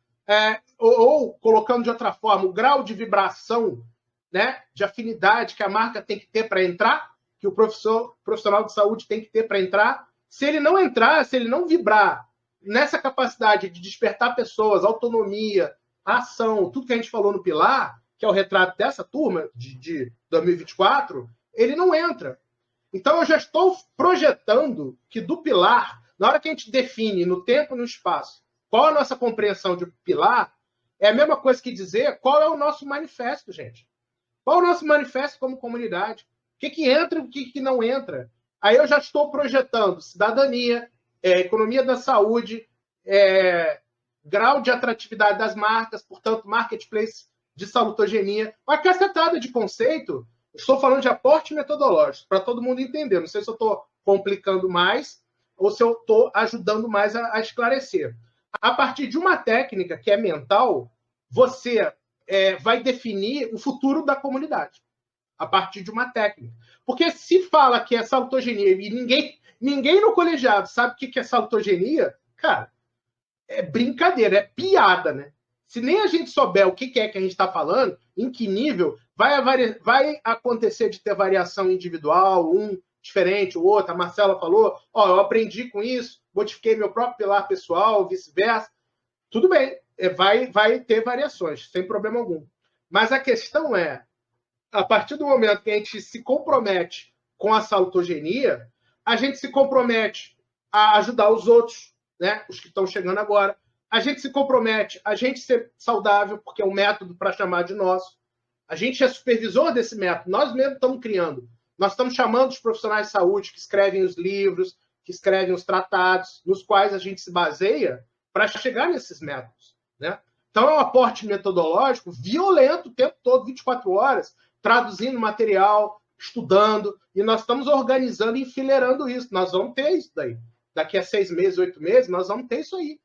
ou colocando de outra forma, o grau de vibração, né, de afinidade que a marca tem que ter para entrar, que o profissional de saúde tem que ter para entrar. Se ele não entrar, se ele não vibrar nessa capacidade de despertar pessoas, autonomia, ação, tudo que a gente falou no pilar, que é o retrato dessa turma de 2024, ele não entra. Então, eu já estou projetando que do pilar, na hora que a gente define no tempo e no espaço qual a nossa compreensão de pilar, é a mesma coisa que dizer qual é o nosso manifesto, gente. Qual é o nosso manifesto como comunidade? O que entra e o que não entra? Aí eu já estou projetando cidadania, economia da saúde, grau de atratividade das marcas, portanto, marketplace de salutogenia, uma cacetada de conceito. Estou falando de aporte metodológico, para todo mundo entender. Não sei se eu estou complicando mais ou se eu estou ajudando mais a esclarecer. A partir de uma técnica que é mental, você vai definir o futuro da comunidade. A partir de uma técnica. Porque se fala que é salutogenia e ninguém no colegiado sabe o que é salutogenia, cara, é brincadeira, é piada, né? Se nem a gente souber o que é que a gente está falando, em que nível, vai acontecer de ter variação individual, um diferente, o outro. A Marcela falou, eu aprendi com isso, modifiquei meu próprio pilar pessoal, vice-versa. Tudo bem, vai ter variações, sem problema algum. Mas a questão é, a partir do momento que a gente se compromete com a salutogenia, a gente se compromete a ajudar os outros, né, os que estão chegando agora. A gente se compromete a gente ser saudável, porque é um método para chamar de nosso. A gente é supervisor desse método, nós mesmos estamos criando. Nós estamos chamando os profissionais de saúde que escrevem os livros, que escrevem os tratados, nos quais a gente se baseia para chegar nesses métodos, né? Então, é um aporte metodológico violento o tempo todo, 24 horas, traduzindo material, estudando, e nós estamos organizando e enfileirando isso. Nós vamos ter isso daí. daqui a 6 meses, 8 meses, nós vamos ter isso aí.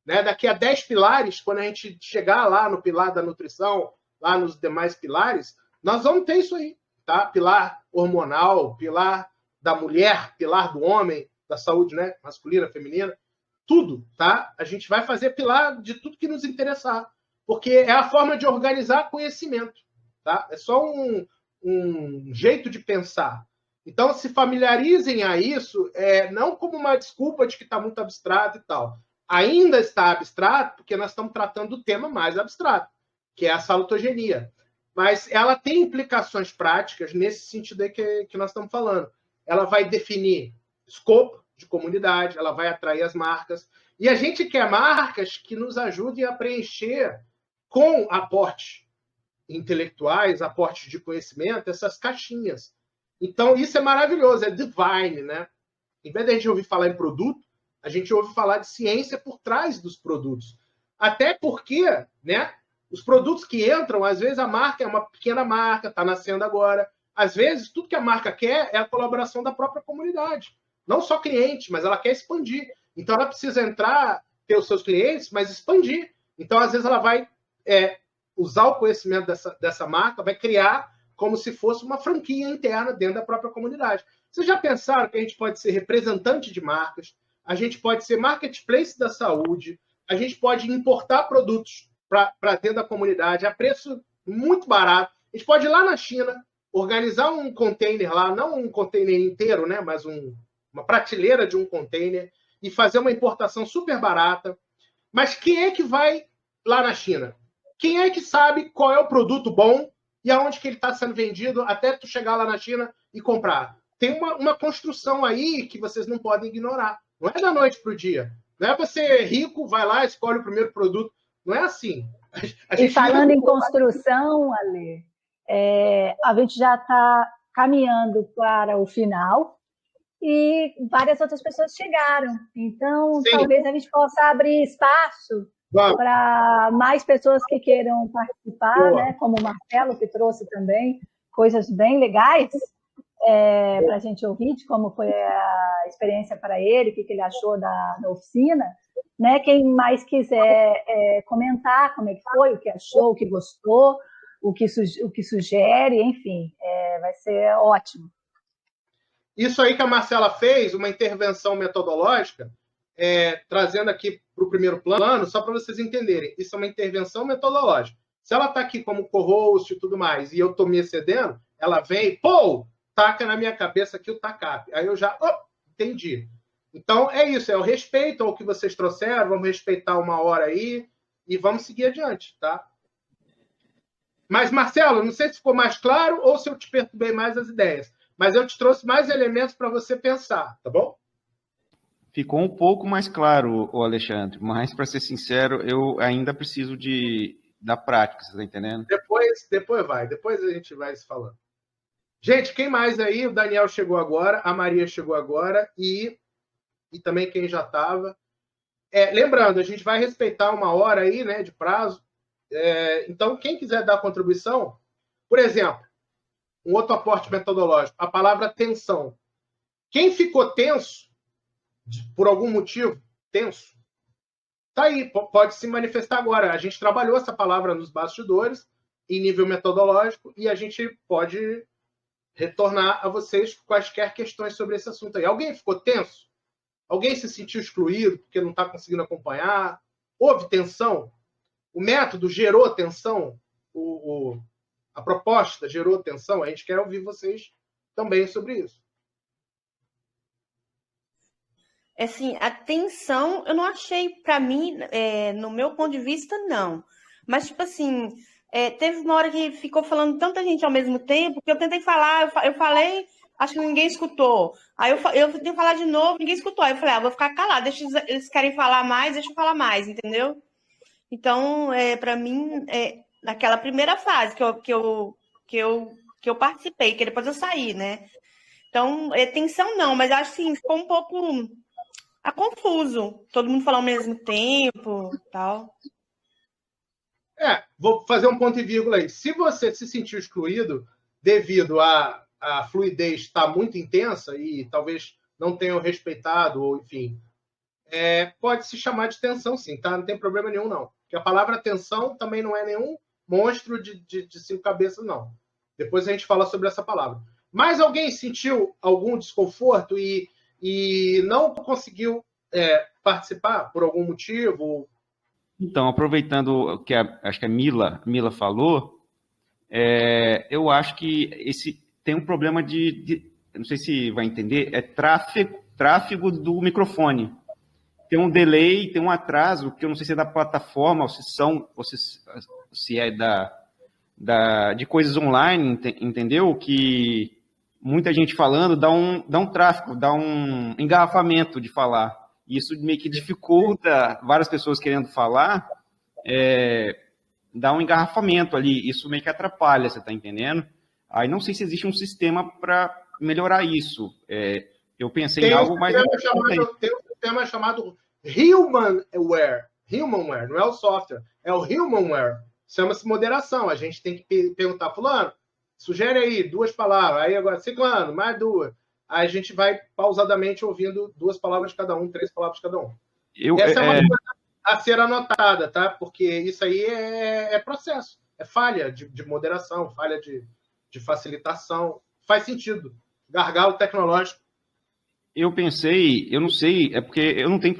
Né? Daqui a 10 pilares, quando a gente chegar lá no pilar da nutrição, lá nos demais pilares, nós vamos ter isso aí. Tá? Pilar hormonal, pilar da mulher, pilar do homem, da saúde, né? Masculina, feminina, tudo. Tá? A gente vai fazer pilar de tudo que nos interessar, porque é a forma de organizar conhecimento. Tá? É só um jeito de pensar. Então, se familiarizem a isso, não como uma desculpa de que está muito abstrato e tal. Ainda está abstrato, porque nós estamos tratando do tema mais abstrato, que é a salutogenia. Mas ela tem implicações práticas nesse sentido aí que nós estamos falando. Ela vai definir escopo de comunidade, ela vai atrair as marcas. E a gente quer marcas que nos ajudem a preencher com aportes intelectuais, aportes de conhecimento, essas caixinhas. Então, isso é maravilhoso, é divine, né? Em vez de a gente ouvir falar em produto, a gente ouve falar de ciência por trás dos produtos. Até porque, né, os produtos que entram, às vezes a marca é uma pequena marca, está nascendo agora. Às vezes, tudo que a marca quer é a colaboração da própria comunidade. Não só cliente, mas ela quer expandir. Então, ela precisa entrar, ter os seus clientes, mas expandir. Então, às vezes, ela vai usar o conhecimento dessa marca, vai criar como se fosse uma franquia interna dentro da própria comunidade. Vocês já pensaram que a gente pode ser representante de marcas, a gente pode ser marketplace da saúde, a gente pode importar produtos para dentro da comunidade a preço muito barato. A gente pode ir lá na China, organizar um container lá, não um container inteiro, né, mas uma prateleira de um container e fazer uma importação super barata. Mas quem é que vai lá na China? Quem é que sabe qual é o produto bom e aonde que ele está sendo vendido até tu chegar lá na China e comprar? Tem uma construção aí que vocês não podem ignorar. Não é da noite para o dia. Não é você rico, vai lá, escolhe o primeiro produto. Não é assim. E falando em construção, Ale, a gente já está caminhando para o final e várias outras pessoas chegaram. Então, sim, talvez a gente possa abrir espaço para mais pessoas que queiram participar, né? Como o Marcelo, que trouxe também coisas bem legais para a gente ouvir de como foi a experiência para ele, o que ele achou da oficina. Né? Quem mais quiser comentar como é que foi, o que achou, o que gostou, o que sugere, enfim, vai ser ótimo. Isso aí que a Marcela fez, uma intervenção metodológica, trazendo aqui para o primeiro plano, só para vocês entenderem, isso é uma intervenção metodológica. Se ela está aqui como co-host e tudo mais, e eu estou me excedendo, ela vem, taca na minha cabeça aqui o TACAP. Aí eu já, entendi. Então, é isso, é o respeito ao que vocês trouxeram, vamos respeitar uma hora aí e vamos seguir adiante, tá? Mas, Marcelo, não sei se ficou mais claro ou se eu te perturbei mais as ideias, mas eu te trouxe mais elementos para você pensar, tá bom? Ficou um pouco mais claro, Alexandre, mas, para ser sincero, eu ainda preciso da prática, você está entendendo? Depois a gente vai se falando. Gente, quem mais aí? O Daniel chegou agora, a Maria chegou agora e também quem já estava. Lembrando, a gente vai respeitar uma hora aí, né, de prazo. Então, quem quiser dar contribuição, por exemplo, um outro aporte metodológico, a palavra tensão. Quem ficou tenso, por algum motivo, tenso, tá aí, pode se manifestar agora. A gente trabalhou essa palavra nos bastidores, em nível metodológico, e a gente pode retornar a vocês quaisquer questões sobre esse assunto aí. Alguém ficou tenso? Alguém se sentiu excluído porque não está conseguindo acompanhar? Houve tensão? O método gerou tensão? A proposta gerou tensão? A gente quer ouvir vocês também sobre isso. Assim, a tensão, eu não achei, para mim, no meu ponto de vista, não. Mas, tipo assim, teve uma hora que ficou falando tanta gente ao mesmo tempo que eu tentei falar, eu falei, acho que ninguém escutou. Aí eu tentei falar de novo, ninguém escutou. Aí eu falei, vou ficar calada, deixa eles querem falar mais, deixa eu falar mais, entendeu? Então, para mim, naquela primeira fase que eu participei, que depois eu saí, né? Então, tensão não, mas acho que assim, ficou um pouco confuso. Todo mundo falou ao mesmo tempo, tal. Vou fazer um ponto e vírgula aí. Se você se sentiu excluído devido a fluidez estar muito intensa e talvez não tenham respeitado, ou enfim, pode se chamar de tensão, sim, tá? Não tem problema nenhum, não. Porque a palavra tensão também não é nenhum monstro de 5 cabeças, não. Depois a gente fala sobre essa palavra. Mas alguém sentiu algum desconforto e não conseguiu participar por algum motivo? Então, aproveitando o que acho que a Mila falou, eu acho que tem um problema não sei se vai entender, tráfego do microfone. Tem um delay, tem um atraso, que eu não sei se é da plataforma, ou se é de coisas online, entendeu? Que muita gente falando dá um tráfego, dá um engarrafamento de falar. E isso meio que dificulta várias pessoas querendo falar, dá um engarrafamento ali, isso meio que atrapalha, você está entendendo? Aí não sei se existe um sistema para melhorar isso. Eu pensei em algo, mas... Tem um sistema chamado Humanware. Humanware, não é o software, é o Humanware. Chama-se moderação. A gente tem que perguntar, fulano, sugere aí 2 palavras. Aí agora, ciclano, mais 2. Aí a gente vai pausadamente ouvindo 2 palavras de cada um, 3 palavras de cada um. Essa é uma coisa a ser anotada, tá? Porque isso aí é processo. É falha de moderação, falha de facilitação. Faz sentido. Gargalo tecnológico. Eu pensei, eu não sei, é porque eu não tenho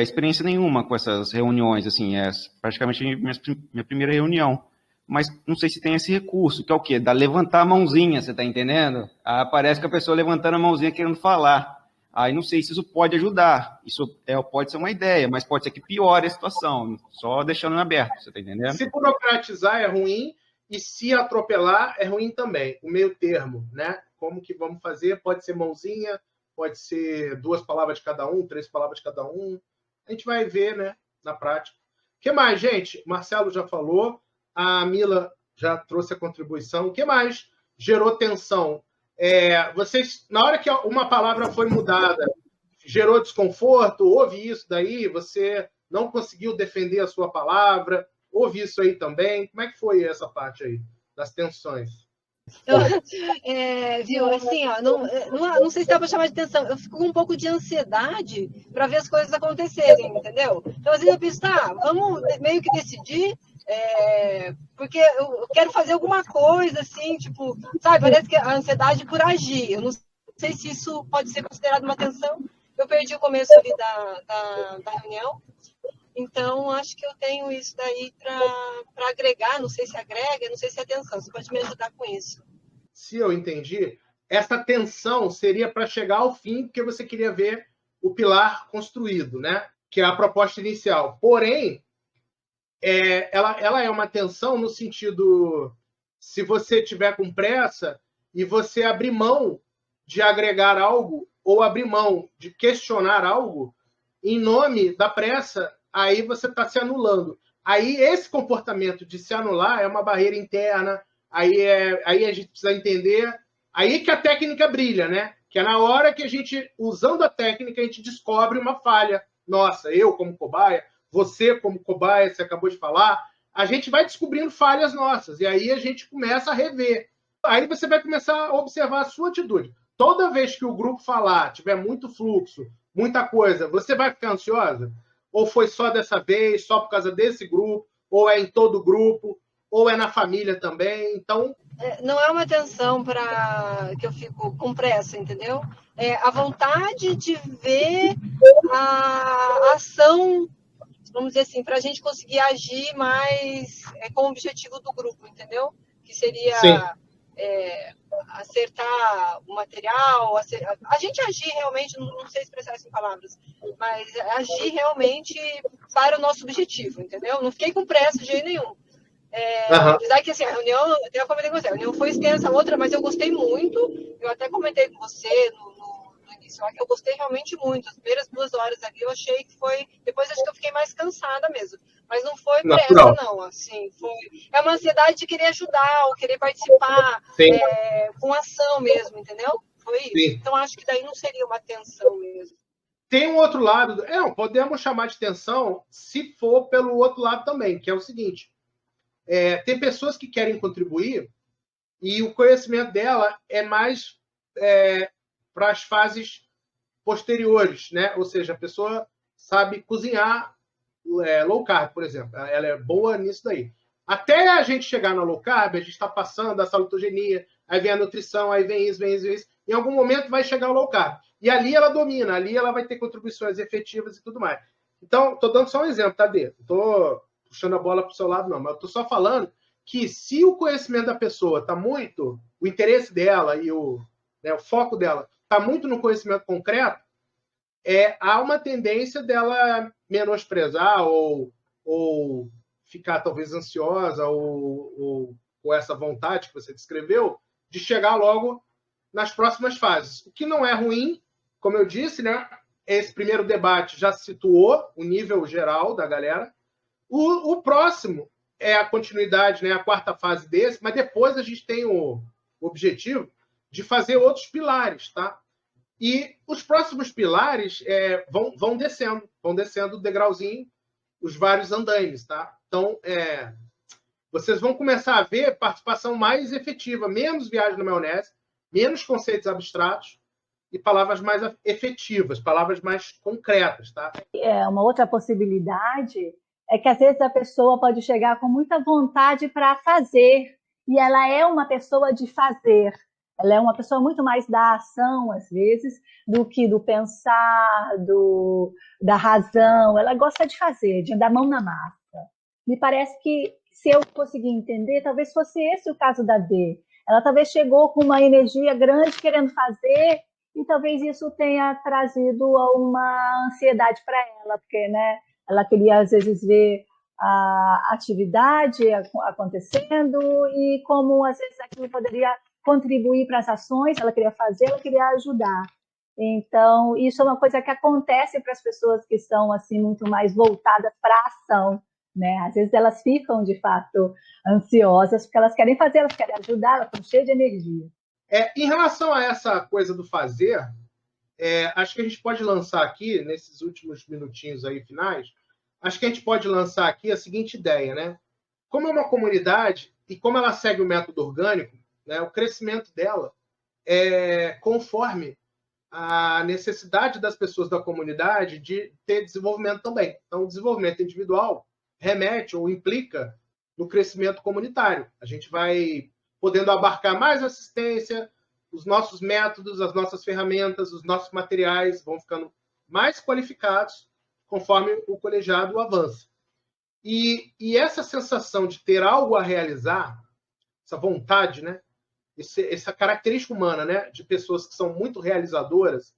experiência nenhuma com essas reuniões, assim, é praticamente minha primeira reunião. Mas não sei se tem esse recurso, que é o quê? Da levantar a mãozinha, você está entendendo? Parece que a pessoa levantando a mãozinha querendo falar. Aí não sei se isso pode ajudar. Isso pode ser uma ideia, mas pode ser que piore a situação, só deixando em aberto, você está entendendo? Se burocratizar é ruim, e se atropelar é ruim também. O meio termo, né? Como que vamos fazer? Pode ser mãozinha, pode ser 2 palavras de cada um, 3 palavras de cada um. A gente vai ver, né, na prática. O que mais, gente? Marcelo já falou, a Mila já trouxe a contribuição. O que mais gerou tensão? Vocês, na hora que uma palavra foi mudada, gerou desconforto? Houve isso daí? Você não conseguiu defender a sua palavra? Houve isso aí também? Como é que foi essa parte aí das tensões? Então, viu, assim, ó, não sei se dá para chamar de tensão, eu fico com um pouco de ansiedade para ver as coisas acontecerem, entendeu? Então, às vezes eu penso, vamos meio que decidir, porque eu quero fazer alguma coisa, assim, tipo, sabe, parece que a ansiedade por agir, eu não sei se isso pode ser considerado uma tensão, eu perdi o começo ali da reunião, então, acho que eu tenho isso daí para agregar, não sei se agrega, não sei se é tensão, você pode me ajudar com isso. Se eu entendi, essa tensão seria para chegar ao fim, porque você queria ver o pilar construído, né? Que é a proposta inicial. Porém, ela é uma tensão no sentido, se você tiver com pressa e você abrir mão de agregar algo ou abrir mão de questionar algo em nome da pressa, aí você está se anulando. Aí esse comportamento de se anular é uma barreira interna, aí a gente precisa entender, aí que a técnica brilha, né? Que é na hora que a gente, usando a técnica, a gente descobre uma falha. Nossa, eu como cobaia, você como cobaia, você acabou de falar, a gente vai descobrindo falhas nossas, e aí a gente começa a rever. Aí você vai começar a observar a sua atitude. Toda vez que o grupo falar, tiver muito fluxo, muita coisa, você vai ficar ansiosa? Ou foi só dessa vez, só por causa desse grupo, ou é em todo o grupo, ou é na família também, então... Não é uma tensão para que eu fico com pressa, entendeu? É a vontade de ver a ação, vamos dizer assim, para a gente conseguir agir mais com o objetivo do grupo, entendeu? Que seria acertar o material, a gente agir realmente, não sei expressar isso em palavras, mas agir realmente para o nosso objetivo, entendeu? Não fiquei com pressa de jeito nenhum. Apesar que assim, a reunião, até eu comentei com você, a reunião foi extensa, outra, mas eu gostei muito, eu até comentei com você no início, que eu gostei realmente muito, as primeiras 2 horas ali eu achei que foi, depois acho que eu fiquei mais cansada mesmo, mas não foi pressa não, assim, é uma ansiedade de querer ajudar, ou querer participar, com ação mesmo, entendeu? Foi isso, Sim. Então acho que daí não seria uma tensão mesmo. Tem um outro lado, podemos chamar de tensão se for pelo outro lado também, que é o seguinte, tem pessoas que querem contribuir e o conhecimento dela é mais para as fases posteriores, né? Ou seja, a pessoa sabe cozinhar low carb, por exemplo. Ela é boa nisso daí. Até a gente chegar na low carb, a gente está passando a salutogenia, aí vem a nutrição, aí vem isso, vem isso, vem isso. Em algum momento vai chegar o low carb. E ali ela domina, ali ela vai ter contribuições efetivas e tudo mais. Então, estou dando só um exemplo, tá, Dê? Não estou puxando a bola para o seu lado, não. Mas estou só falando que se o conhecimento da pessoa está muito, o interesse dela e o foco dela está muito no conhecimento concreto, há uma tendência dela menosprezar ou ficar talvez ansiosa ou com essa vontade que você descreveu de chegar logo nas próximas fases. O que não é ruim, como eu disse, né? Esse primeiro debate já situou o nível geral da galera. O próximo é a continuidade, né? A quarta fase desse, mas depois a gente tem o objetivo de fazer outros pilares, tá? E os próximos pilares vão descendo degrauzinho, os vários andaimes, tá? Então, vocês vão começar a ver participação mais efetiva, menos viagem na maionese, menos conceitos abstratos e palavras mais efetivas, palavras mais concretas, tá? Uma outra possibilidade é que, às vezes, a pessoa pode chegar com muita vontade para fazer, e ela é uma pessoa de fazer. Ela é uma pessoa muito mais da ação, às vezes, do que do pensar, da razão. Ela gosta de fazer, de dar mão na massa. Me parece que, se eu conseguir entender, talvez fosse esse o caso da D. Ela talvez chegou com uma energia grande querendo fazer e talvez isso tenha trazido uma ansiedade para ela, porque, né, ela queria, às vezes, ver a atividade acontecendo e como, às vezes, aquilo poderia contribuir para as ações, ela queria fazer, ela queria ajudar. Então, isso é uma coisa que acontece para as pessoas que são assim muito mais voltadas para a ação, né? Às vezes elas ficam, de fato, ansiosas porque elas querem fazer, elas querem ajudar, elas estão cheias de energia. Em relação a essa coisa do fazer, acho que a gente pode lançar aqui, nesses últimos minutinhos aí finais, acho que a gente pode lançar aqui a seguinte ideia, né? Como é uma comunidade e como ela segue o método orgânico, né, o crescimento dela é conforme a necessidade das pessoas da comunidade de ter desenvolvimento também. Então, o desenvolvimento individual remete ou implica no crescimento comunitário. A gente vai podendo abarcar mais assistência, os nossos métodos, as nossas ferramentas, os nossos materiais vão ficando mais qualificados conforme o colegiado avança. E essa sensação de ter algo a realizar, essa vontade, né? Essa característica humana, né, de pessoas que são muito realizadoras,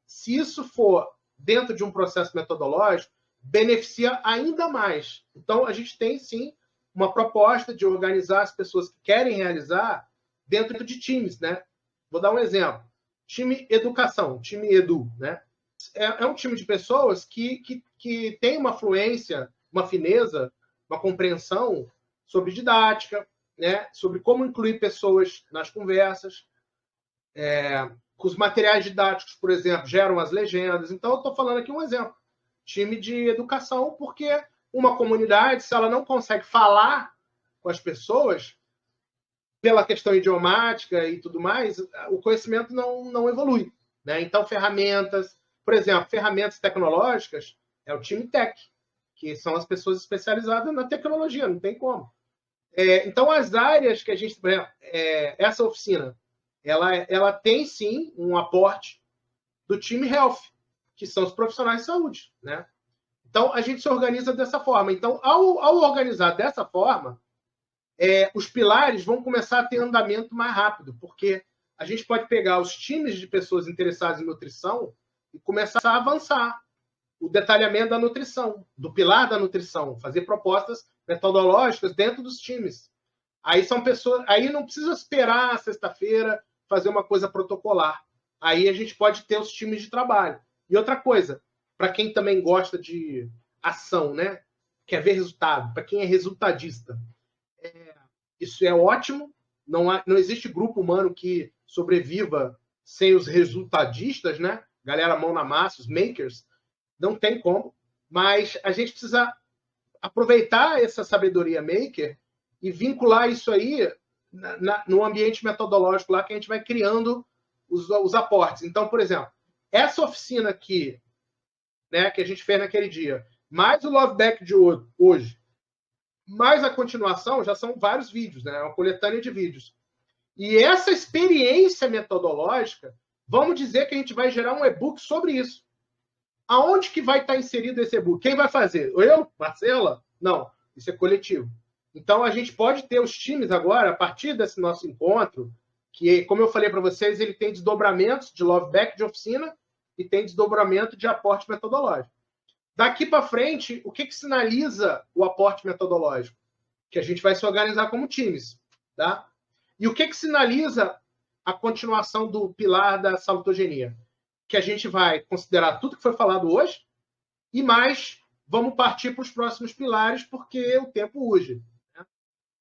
se isso for dentro de um processo metodológico, beneficia ainda mais. Então, a gente tem, sim, uma proposta de organizar as pessoas que querem realizar dentro de times, né? Vou dar um exemplo. Time educação, time edu, né? É um time de pessoas que tem uma fluência, uma fineza, uma compreensão sobre didática, né, sobre como incluir pessoas nas conversas. Os materiais didáticos, por exemplo, geram as legendas. Então, eu estou falando aqui um exemplo. Time de educação, porque uma comunidade, se ela não consegue falar com as pessoas, pela questão idiomática e tudo mais, o conhecimento não evolui, né? Então, ferramentas, por exemplo, ferramentas tecnológicas, é o time tech, que são as pessoas especializadas na tecnologia, não tem como. Então, as áreas que a gente... essa oficina, ela tem, sim, um aporte do time health, que são os profissionais de saúde, né? Então, a gente se organiza dessa forma. Então, ao organizar dessa forma, os pilares vão começar a ter andamento mais rápido, porque a gente pode pegar os times de pessoas interessadas em nutrição e começar a avançar o detalhamento da nutrição, do pilar da nutrição, fazer propostas metodológicas dentro dos times. Aí são pessoas, aí não precisa esperar a sexta-feira fazer uma coisa protocolar. Aí a gente pode ter os times de trabalho. E outra coisa, para quem também gosta de ação, né? Quer ver resultado, para quem é resultadista, isso é ótimo. Não existe grupo humano que sobreviva sem os resultadistas, né? Galera mão na massa, os makers, não tem como. Mas a gente precisa aproveitar essa sabedoria maker e vincular isso aí no ambiente metodológico lá que a gente vai criando os aportes. Então, por exemplo, essa oficina aqui, né, que a gente fez naquele dia, mais o Love Back de hoje, mais a continuação, já são vários vídeos, né? É uma coletânea de vídeos. E essa experiência metodológica, vamos dizer que a gente vai gerar um e-book sobre isso. Aonde que vai estar inserido esse e-book? Quem vai fazer? Eu? Marcela? Não, isso é coletivo. Então, a gente pode ter os times agora, a partir desse nosso encontro, que, como eu falei para vocês, ele tem desdobramentos de Love Back de oficina e tem desdobramento de aporte metodológico. Daqui para frente, o que sinaliza o aporte metodológico? Que a gente vai se organizar como times. Tá? E o que sinaliza a continuação do pilar da salutogenia? Que a gente vai considerar tudo que foi falado hoje e mais vamos partir para os próximos pilares, porque o tempo urge. Né?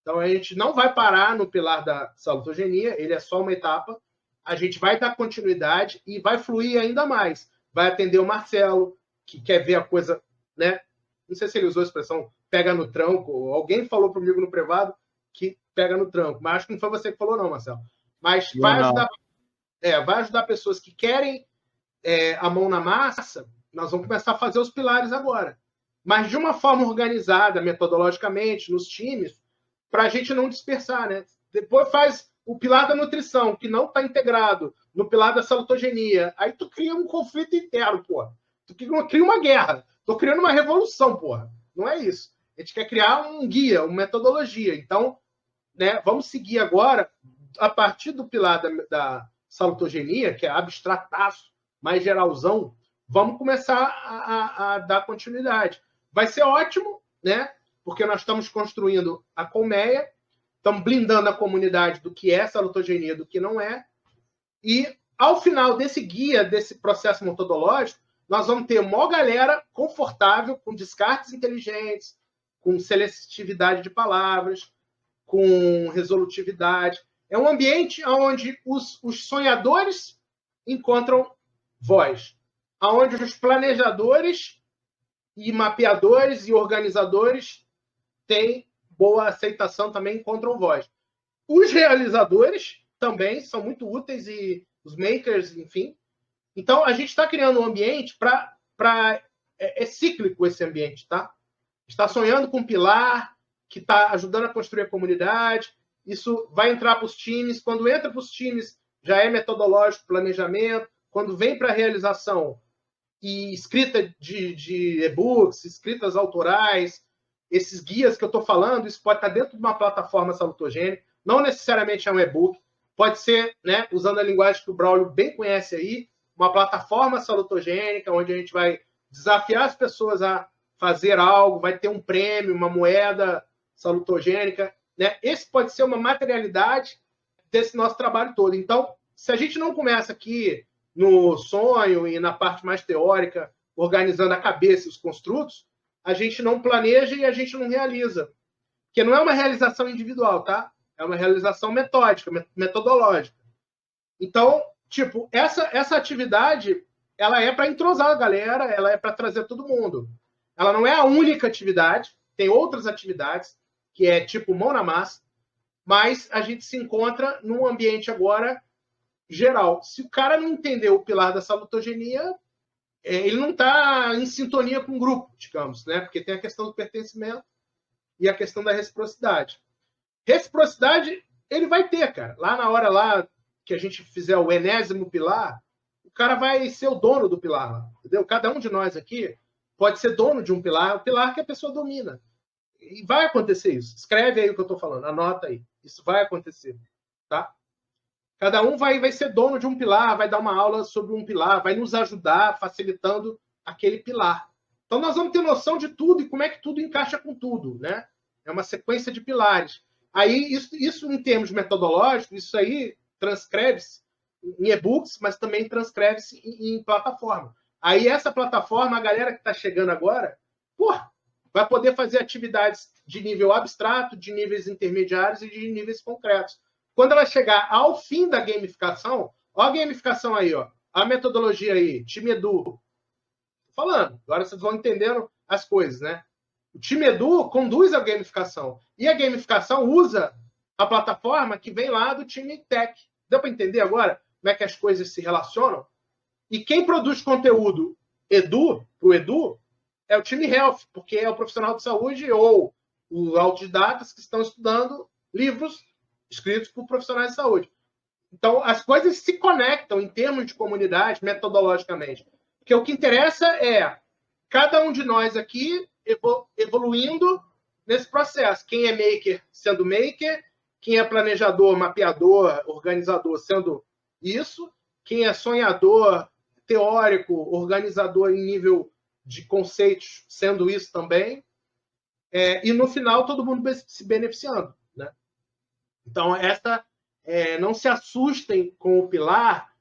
Então, a gente não vai parar no pilar da salutogenia, ele é só uma etapa. A gente vai dar continuidade e vai fluir ainda mais. Vai atender o Marcelo, que quer ver a coisa, né? Não sei se ele usou a expressão pega no tranco. Alguém falou comigo no privado que pega no tranco. Mas acho que não foi você que falou, não, Marcelo. Mas vai ajudar pessoas que querem a mão na massa. Nós vamos começar a fazer os pilares agora. Mas de uma forma organizada, metodologicamente, nos times, para a gente não dispersar, né? Depois faz o pilar da nutrição, que não está integrado no pilar da salutogenia. Aí tu cria um conflito interno, porra. Tu cria uma guerra. Tô criando uma revolução, porra. Não é isso. A gente quer criar um guia, uma metodologia. Então, né, vamos seguir agora, a partir do pilar da salutogenia, que é abstrataço, mais geralzão, vamos começar a dar continuidade. Vai ser ótimo, né? Porque nós estamos construindo a colmeia, estamos blindando a comunidade do que é salutogenia, do que não é. E, ao final desse guia, desse processo metodológico, nós vamos ter uma galera confortável, com descartes inteligentes, com seletividade de palavras, com resolutividade. É um ambiente onde os sonhadores encontram voz, onde os planejadores e mapeadores e organizadores têm boa aceitação, também encontram voz. Os realizadores também são muito úteis, e os makers, enfim. Então, a gente está criando um ambiente para... É cíclico esse ambiente, tá? Está sonhando com um pilar que está ajudando a construir a comunidade. Isso vai entrar para os times. Quando entra para os times, já é metodológico, planejamento. Quando vem para a realização e escrita de e-books, escritas autorais, esses guias que eu estou falando, isso pode estar dentro de uma plataforma salutogênica. Não necessariamente é um e-book. Pode ser, né, usando a linguagem que o Braulio bem conhece aí, uma plataforma salutogênica, onde a gente vai desafiar as pessoas a fazer algo, vai ter um prêmio, uma moeda salutogênica, né? Esse pode ser uma materialidade desse nosso trabalho todo. Então, se a gente não começa aqui no sonho e na parte mais teórica, organizando a cabeça e os construtos, a gente não planeja e a gente não realiza. Porque não é uma realização individual, tá? É uma realização metódica, metodológica. Então, tipo, essa atividade, ela é para entrosar a galera, ela é para trazer todo mundo. Ela não é a única atividade, tem outras atividades, que é tipo mão na massa, mas a gente se encontra num ambiente agora geral. Se o cara não entender o pilar da salutogenia, ele não está em sintonia com o grupo, digamos, né? Porque tem a questão do pertencimento e a questão da reciprocidade. Reciprocidade, ele vai ter, cara. Lá na hora lá que a gente fizer o enésimo pilar, o cara vai ser o dono do pilar, entendeu? Cada um de nós aqui pode ser dono de um pilar, o pilar que a pessoa domina. E vai acontecer isso. Escreve aí o que eu estou falando, anota aí. Isso vai acontecer, tá? Cada um vai ser dono de um pilar, vai dar uma aula sobre um pilar, vai nos ajudar facilitando aquele pilar. Então, nós vamos ter noção de tudo e como é que tudo encaixa com tudo, né? É uma sequência de pilares. Aí, isso em termos metodológicos, isso aí transcreve-se em e-books, mas também transcreve-se em plataforma. Aí, essa plataforma, a galera que está chegando agora, vai poder fazer atividades de nível abstrato, de níveis intermediários e de níveis concretos. Quando ela chegar ao fim da gamificação, ó a gamificação aí, ó, a metodologia aí, time Edu. Tô falando, agora vocês vão entendendo as coisas, né? O time Edu conduz a gamificação. E a gamificação usa a plataforma que vem lá do time Tech. Deu para entender agora como é que as coisas se relacionam? E quem produz conteúdo pro Edu é o time Health, porque é o profissional de saúde ou os autodidatas que estão estudando livros escritos por profissionais de saúde. Então, as coisas se conectam em termos de comunidade, metodologicamente. Porque o que interessa é cada um de nós aqui evoluindo nesse processo. Quem é maker sendo maker, quem é planejador, mapeador, organizador sendo isso, quem é sonhador, teórico, organizador em nível de conceitos sendo isso também. E no final todo mundo se beneficiando, né? Então, não se assustem com o pilar,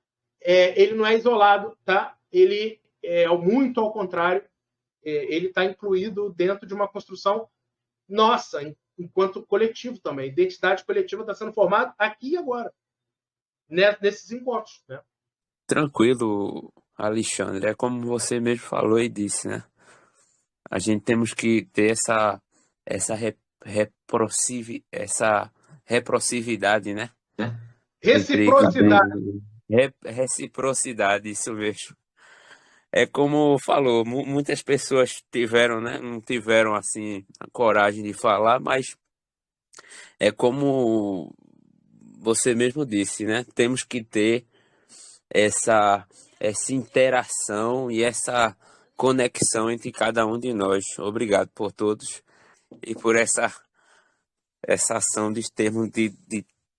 ele não é isolado, tá? Ele é muito ao contrário, ele está incluído dentro de uma construção nossa, enquanto coletivo também. Identidade coletiva está sendo formada aqui e agora, né? Nesses encontros, né? Tranquilo, Alexandre. É como você mesmo falou e disse, né? A gente temos que ter essa reciprocidade, né? Reciprocidade. Reciprocidade, isso mesmo. É como falou, muitas pessoas tiveram, né? Não tiveram, assim, a coragem de falar, mas é como você mesmo disse, né? Temos que ter essa interação e essa conexão entre cada um de nós. Obrigado por todos e por essa ação de termos de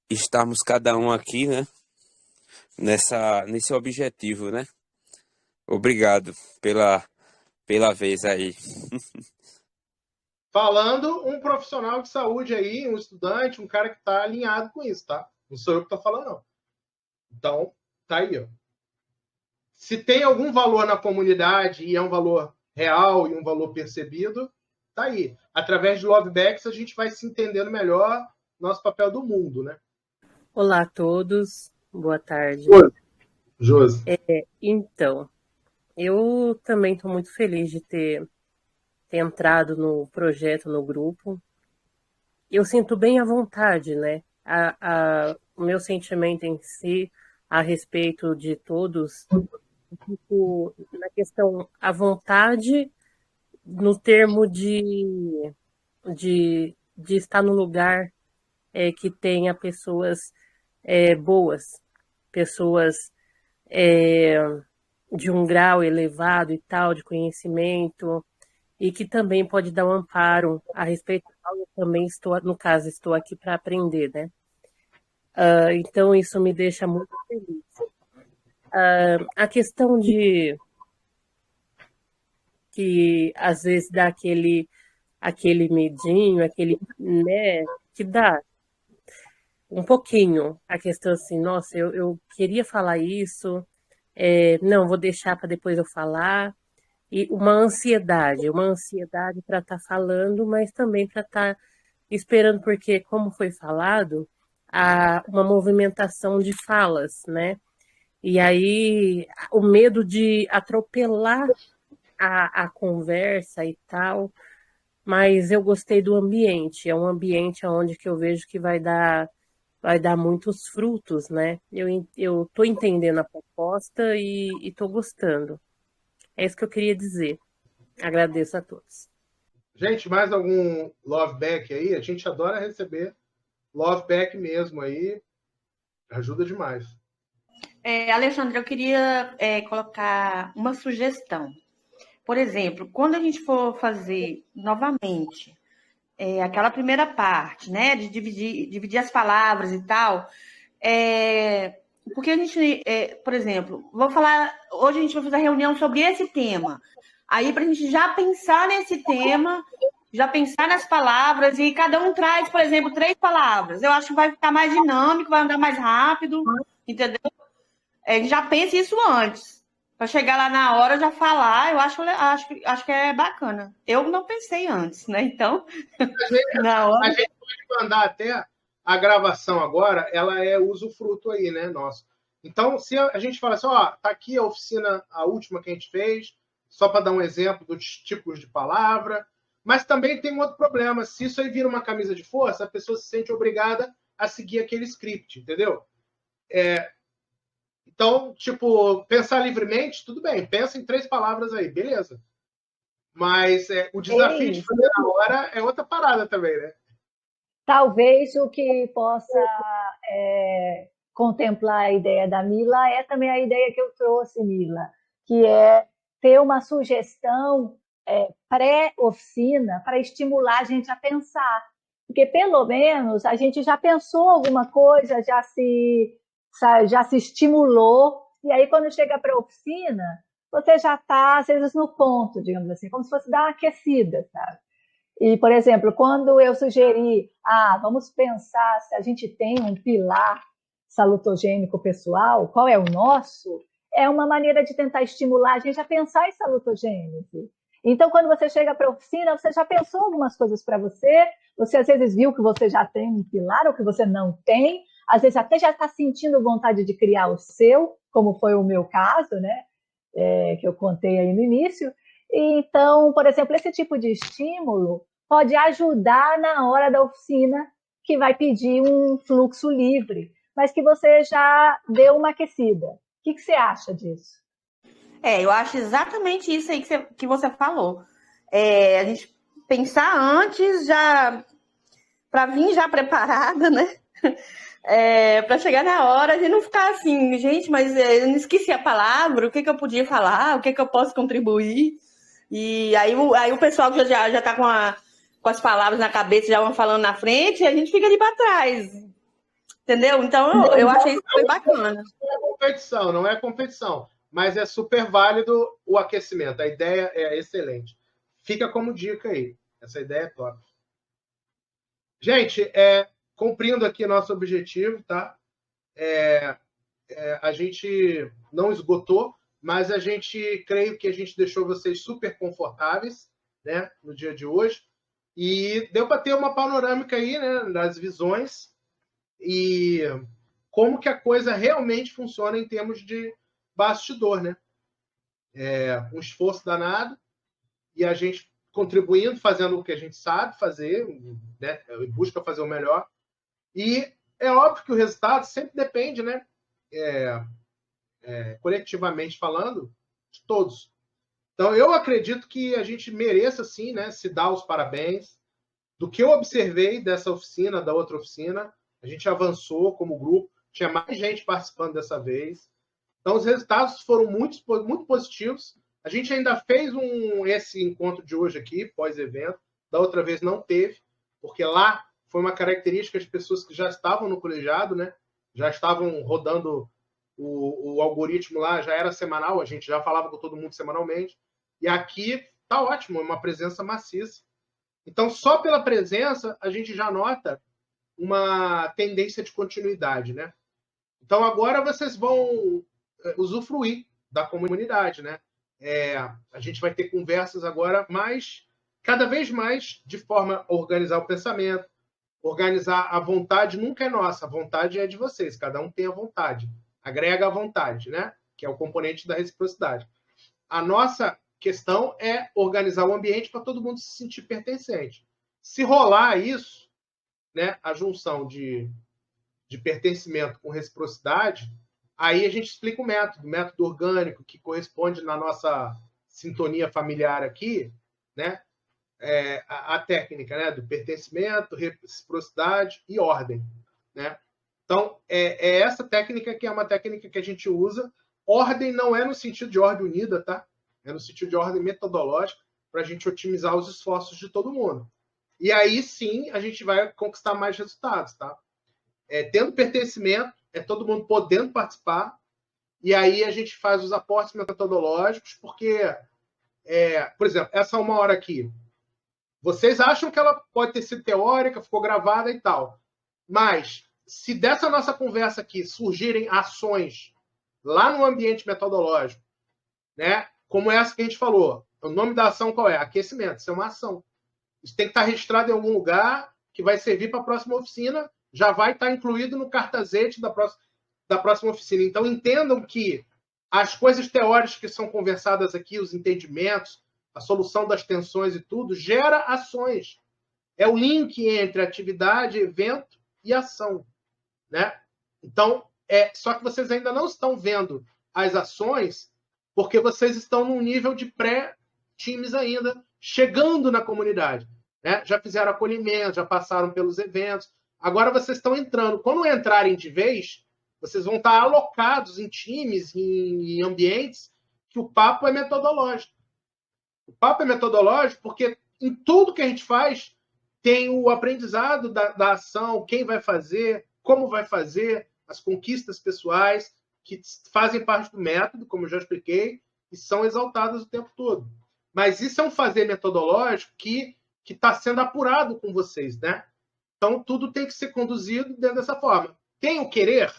estarmos cada um aqui, né? Nesse objetivo, né? Obrigado pela vez aí. Falando um profissional de saúde aí, um estudante, um cara que está alinhado com isso, tá? Não sou eu que estou falando, não. Então, tá aí, ó. Se tem algum valor na comunidade e é um valor real e um valor percebido, tá aí. Através de Lovebacks a gente vai se entendendo melhor nosso papel do mundo, né? Olá a todos, boa tarde. Oi, Josi. Então, eu também estou muito feliz de ter entrado no projeto, no grupo. Eu sinto bem à vontade, né? O meu sentimento em si, a respeito de todos, na questão à vontade, no termo de estar no lugar que tenha pessoas boas, pessoas de um grau elevado e tal, de conhecimento, e que também pode dar um amparo a respeito do qual eu também estou aqui para aprender, né? Então isso me deixa muito feliz. A questão de que às vezes dá aquele medinho, né, que dá um pouquinho a questão assim, nossa, eu queria falar isso, não, vou deixar para depois eu falar, e uma ansiedade para estar falando, mas também para estar esperando, porque, como foi falado, há uma movimentação de falas, né? E aí o medo de atropelar a conversa e tal, mas eu gostei do ambiente, é um ambiente onde que eu vejo que vai dar muitos frutos, né? Eu estou entendendo a proposta e estou gostando. É isso que eu queria dizer. Agradeço a todos. Gente, mais algum Loveback aí? A gente adora receber Loveback mesmo aí. Ajuda demais. Alexandre, eu queria colocar uma sugestão. Por exemplo, quando a gente for fazer novamente aquela primeira parte, né, de dividir as palavras e tal, porque a gente, por exemplo, hoje a gente vai fazer a reunião sobre esse tema, aí para a gente já pensar nesse tema, já pensar nas palavras, e cada um traz, por exemplo, 3 palavras. Eu acho que vai ficar mais dinâmico, vai andar mais rápido, entendeu? Já pense isso antes. Para chegar lá na hora já falar, eu acho que é bacana. Eu não pensei antes, né? Então, na hora... A gente pode mandar até a gravação agora, ela é usufruto aí, né, nosso. Então, se a gente fala assim, ó, tá aqui a oficina, a última que a gente fez, só para dar um exemplo dos tipos de palavra, mas também tem um outro problema. Se isso aí vira uma camisa de força, a pessoa se sente obrigada a seguir aquele script, entendeu? Então, tipo, pensar livremente, tudo bem, pensa em 3 palavras aí, beleza. Mas o desafio de fazer na hora é outra parada também, né? Talvez o que possa contemplar a ideia da Mila é também a ideia que eu trouxe, Mila, que é ter uma sugestão pré-oficina para estimular a gente a pensar. Porque, pelo menos, a gente já pensou alguma coisa, já se estimulou, e aí, quando chega para a oficina, você já está, às vezes, no ponto, digamos assim, como se fosse dar uma aquecida, sabe? E, por exemplo, quando eu sugeri, vamos pensar se a gente tem um pilar salutogênico pessoal, qual é o nosso? É uma maneira de tentar estimular a gente a pensar em salutogênese. Então, quando você chega para a oficina, você já pensou algumas coisas para você, você às vezes viu que você já tem um pilar ou que você não tem, às vezes até já está sentindo vontade de criar o seu, como foi o meu caso, né? Que eu contei aí no início. Então, por exemplo, esse tipo de estímulo pode ajudar na hora da oficina, que vai pedir um fluxo livre, mas que você já deu uma aquecida. O que você acha disso? Eu acho exatamente isso aí que você falou. A gente pensar antes, já para vir já preparada, né? Para chegar na hora e não ficar assim, gente, mas eu não esqueci a palavra, o que eu podia falar, o que eu posso contribuir. E aí o pessoal que já está com as palavras na cabeça, já vão falando na frente, e a gente fica ali para trás. Entendeu? Então eu achei isso foi bacana. Não é competição, mas é super válido o aquecimento. A ideia é excelente. Fica como dica aí. Essa ideia é top. Gente, cumprindo aqui nosso objetivo, tá? A gente não esgotou, mas a gente, creio que a gente deixou vocês super confortáveis, né, no dia de hoje. E deu para ter uma panorâmica aí, né, das visões e como que a coisa realmente funciona em termos de bastidor, né? Um esforço danado e a gente contribuindo, fazendo o que a gente sabe fazer, né? Busca fazer o melhor. E é óbvio que o resultado sempre depende, né? Coletivamente falando, de todos. Então, eu acredito que a gente mereça, sim, né, se dar os parabéns. Do que eu observei dessa oficina, da outra oficina, a gente avançou como grupo, tinha mais gente participando dessa vez. Então, os resultados foram muito, muito positivos. A gente ainda fez esse encontro de hoje aqui, pós-evento. Da outra vez não teve, porque lá foi uma característica de pessoas que já estavam no colegiado, né? Já estavam rodando o algoritmo lá, já era semanal, a gente já falava com todo mundo semanalmente. E aqui tá ótimo, é uma presença maciça. Então, só pela presença, a gente já nota uma tendência de continuidade, né? Então, agora vocês vão usufruir da comunidade, né? A gente vai ter conversas agora cada vez mais de forma a organizar o pensamento, organizar a vontade nunca é nossa, a vontade é de vocês, cada um tem a vontade. Agrega a vontade, né? Que é o componente da reciprocidade. A nossa questão é organizar o ambiente para todo mundo se sentir pertencente. Se rolar isso, né, a junção de pertencimento com reciprocidade, aí a gente explica o método orgânico, que corresponde na nossa sintonia familiar aqui, né, a técnica, né, do pertencimento, reciprocidade e ordem, né? Então, essa técnica que é uma técnica que a gente usa. Ordem não é no sentido de ordem unida, tá? É no sentido de ordem metodológica, para a gente otimizar os esforços de todo mundo. E aí, sim, a gente vai conquistar mais resultados, tá? Tendo pertencimento, todo mundo podendo participar, e aí a gente faz os aportes metodológicos, porque, por exemplo, essa 1 hora aqui, vocês acham que ela pode ter sido teórica, ficou gravada e tal, mas se dessa nossa conversa aqui surgirem ações lá no ambiente metodológico, né, como essa que a gente falou, o nome da ação qual é? Aquecimento, isso é uma ação. Isso tem que estar registrado em algum lugar que vai servir para a próxima oficina, já vai estar incluído no cartazete da próxima oficina. Então, entendam que as coisas teóricas que são conversadas aqui, os entendimentos, a solução das tensões e tudo, gera ações. É o link entre atividade, evento e ação, né? Então, Só que vocês ainda não estão vendo as ações porque vocês estão num nível de pré-times ainda, chegando na comunidade. Né? Já fizeram acolhimento, já passaram pelos eventos. Agora vocês estão entrando. Quando entrarem de vez, vocês vão estar alocados em times, em ambientes, que o papo é metodológico. O papo é metodológico porque em tudo que a gente faz tem o aprendizado da ação, quem vai fazer, como vai fazer, as conquistas pessoais, que fazem parte do método, como eu já expliquei, e são exaltadas o tempo todo. Mas isso é um fazer metodológico que está sendo apurado com vocês, né? Então, tudo tem que ser conduzido dentro dessa forma. Tem o querer?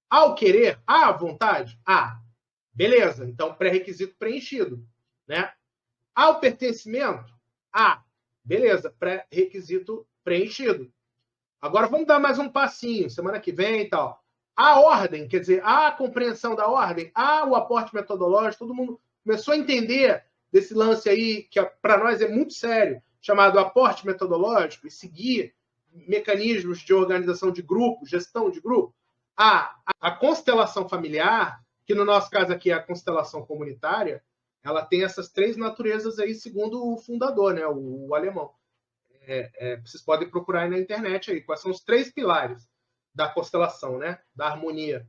Há o querer? Há a vontade? Há. Beleza. Então, pré-requisito preenchido. Né? Há o pertencimento? Há. Beleza. Pré-requisito preenchido. Agora, vamos dar mais um passinho. Semana que vem e tal. Há ordem, quer dizer, há a compreensão da ordem? Há o aporte metodológico? Todo mundo começou a entender desse lance aí, que para nós é muito sério, chamado aporte metodológico, e seguir mecanismos de organização de grupo, gestão de grupo. A constelação familiar, que no nosso caso aqui é a constelação comunitária, ela tem essas 3 naturezas aí, segundo o fundador, né, o alemão. Vocês podem procurar aí na internet aí, quais são os 3 pilares da constelação, né, da harmonia.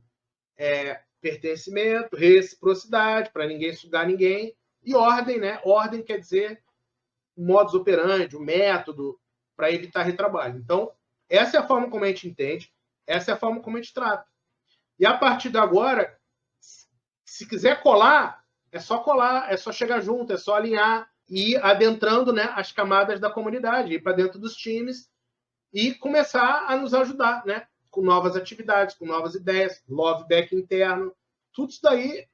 Pertencimento, reciprocidade, para ninguém sugar ninguém, e ordem, né? Ordem quer dizer o modus operandi, o método, para evitar retrabalho. Então, essa é a forma como a gente entende, essa é a forma como a gente trata. E a partir de agora, se quiser colar, é só chegar junto, é só alinhar e ir adentrando, né, as camadas da comunidade, ir para dentro dos times e começar a nos ajudar, né, com novas atividades, com novas ideias, love back interno, tudo isso daí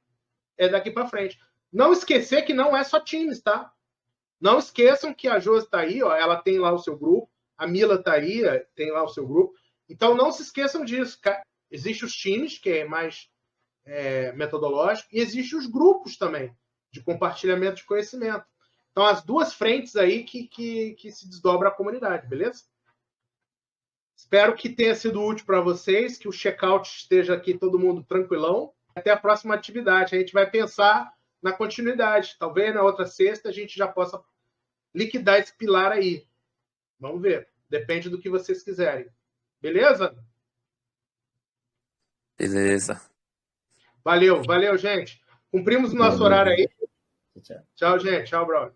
é daqui para frente. Não esquecer que não é só times, tá? Não esqueçam que a Josi está aí, ó, ela tem lá o seu grupo, a Mila está aí, tem lá o seu grupo. Então, não se esqueçam disso. Existem os times, que é mais metodológico, e existem os grupos também, de compartilhamento de conhecimento. Então, as 2 frentes aí que se desdobra a comunidade, beleza? Espero que tenha sido útil para vocês, que o check-out esteja aqui todo mundo tranquilão. Até a próxima atividade. A gente vai pensar na continuidade. Talvez na outra sexta a gente já possa liquidar esse pilar aí. Vamos ver. Depende do que vocês quiserem. Beleza? Beleza. Valeu, gente. Cumprimos o nosso horário aí. Tchau, gente. Tchau, brother.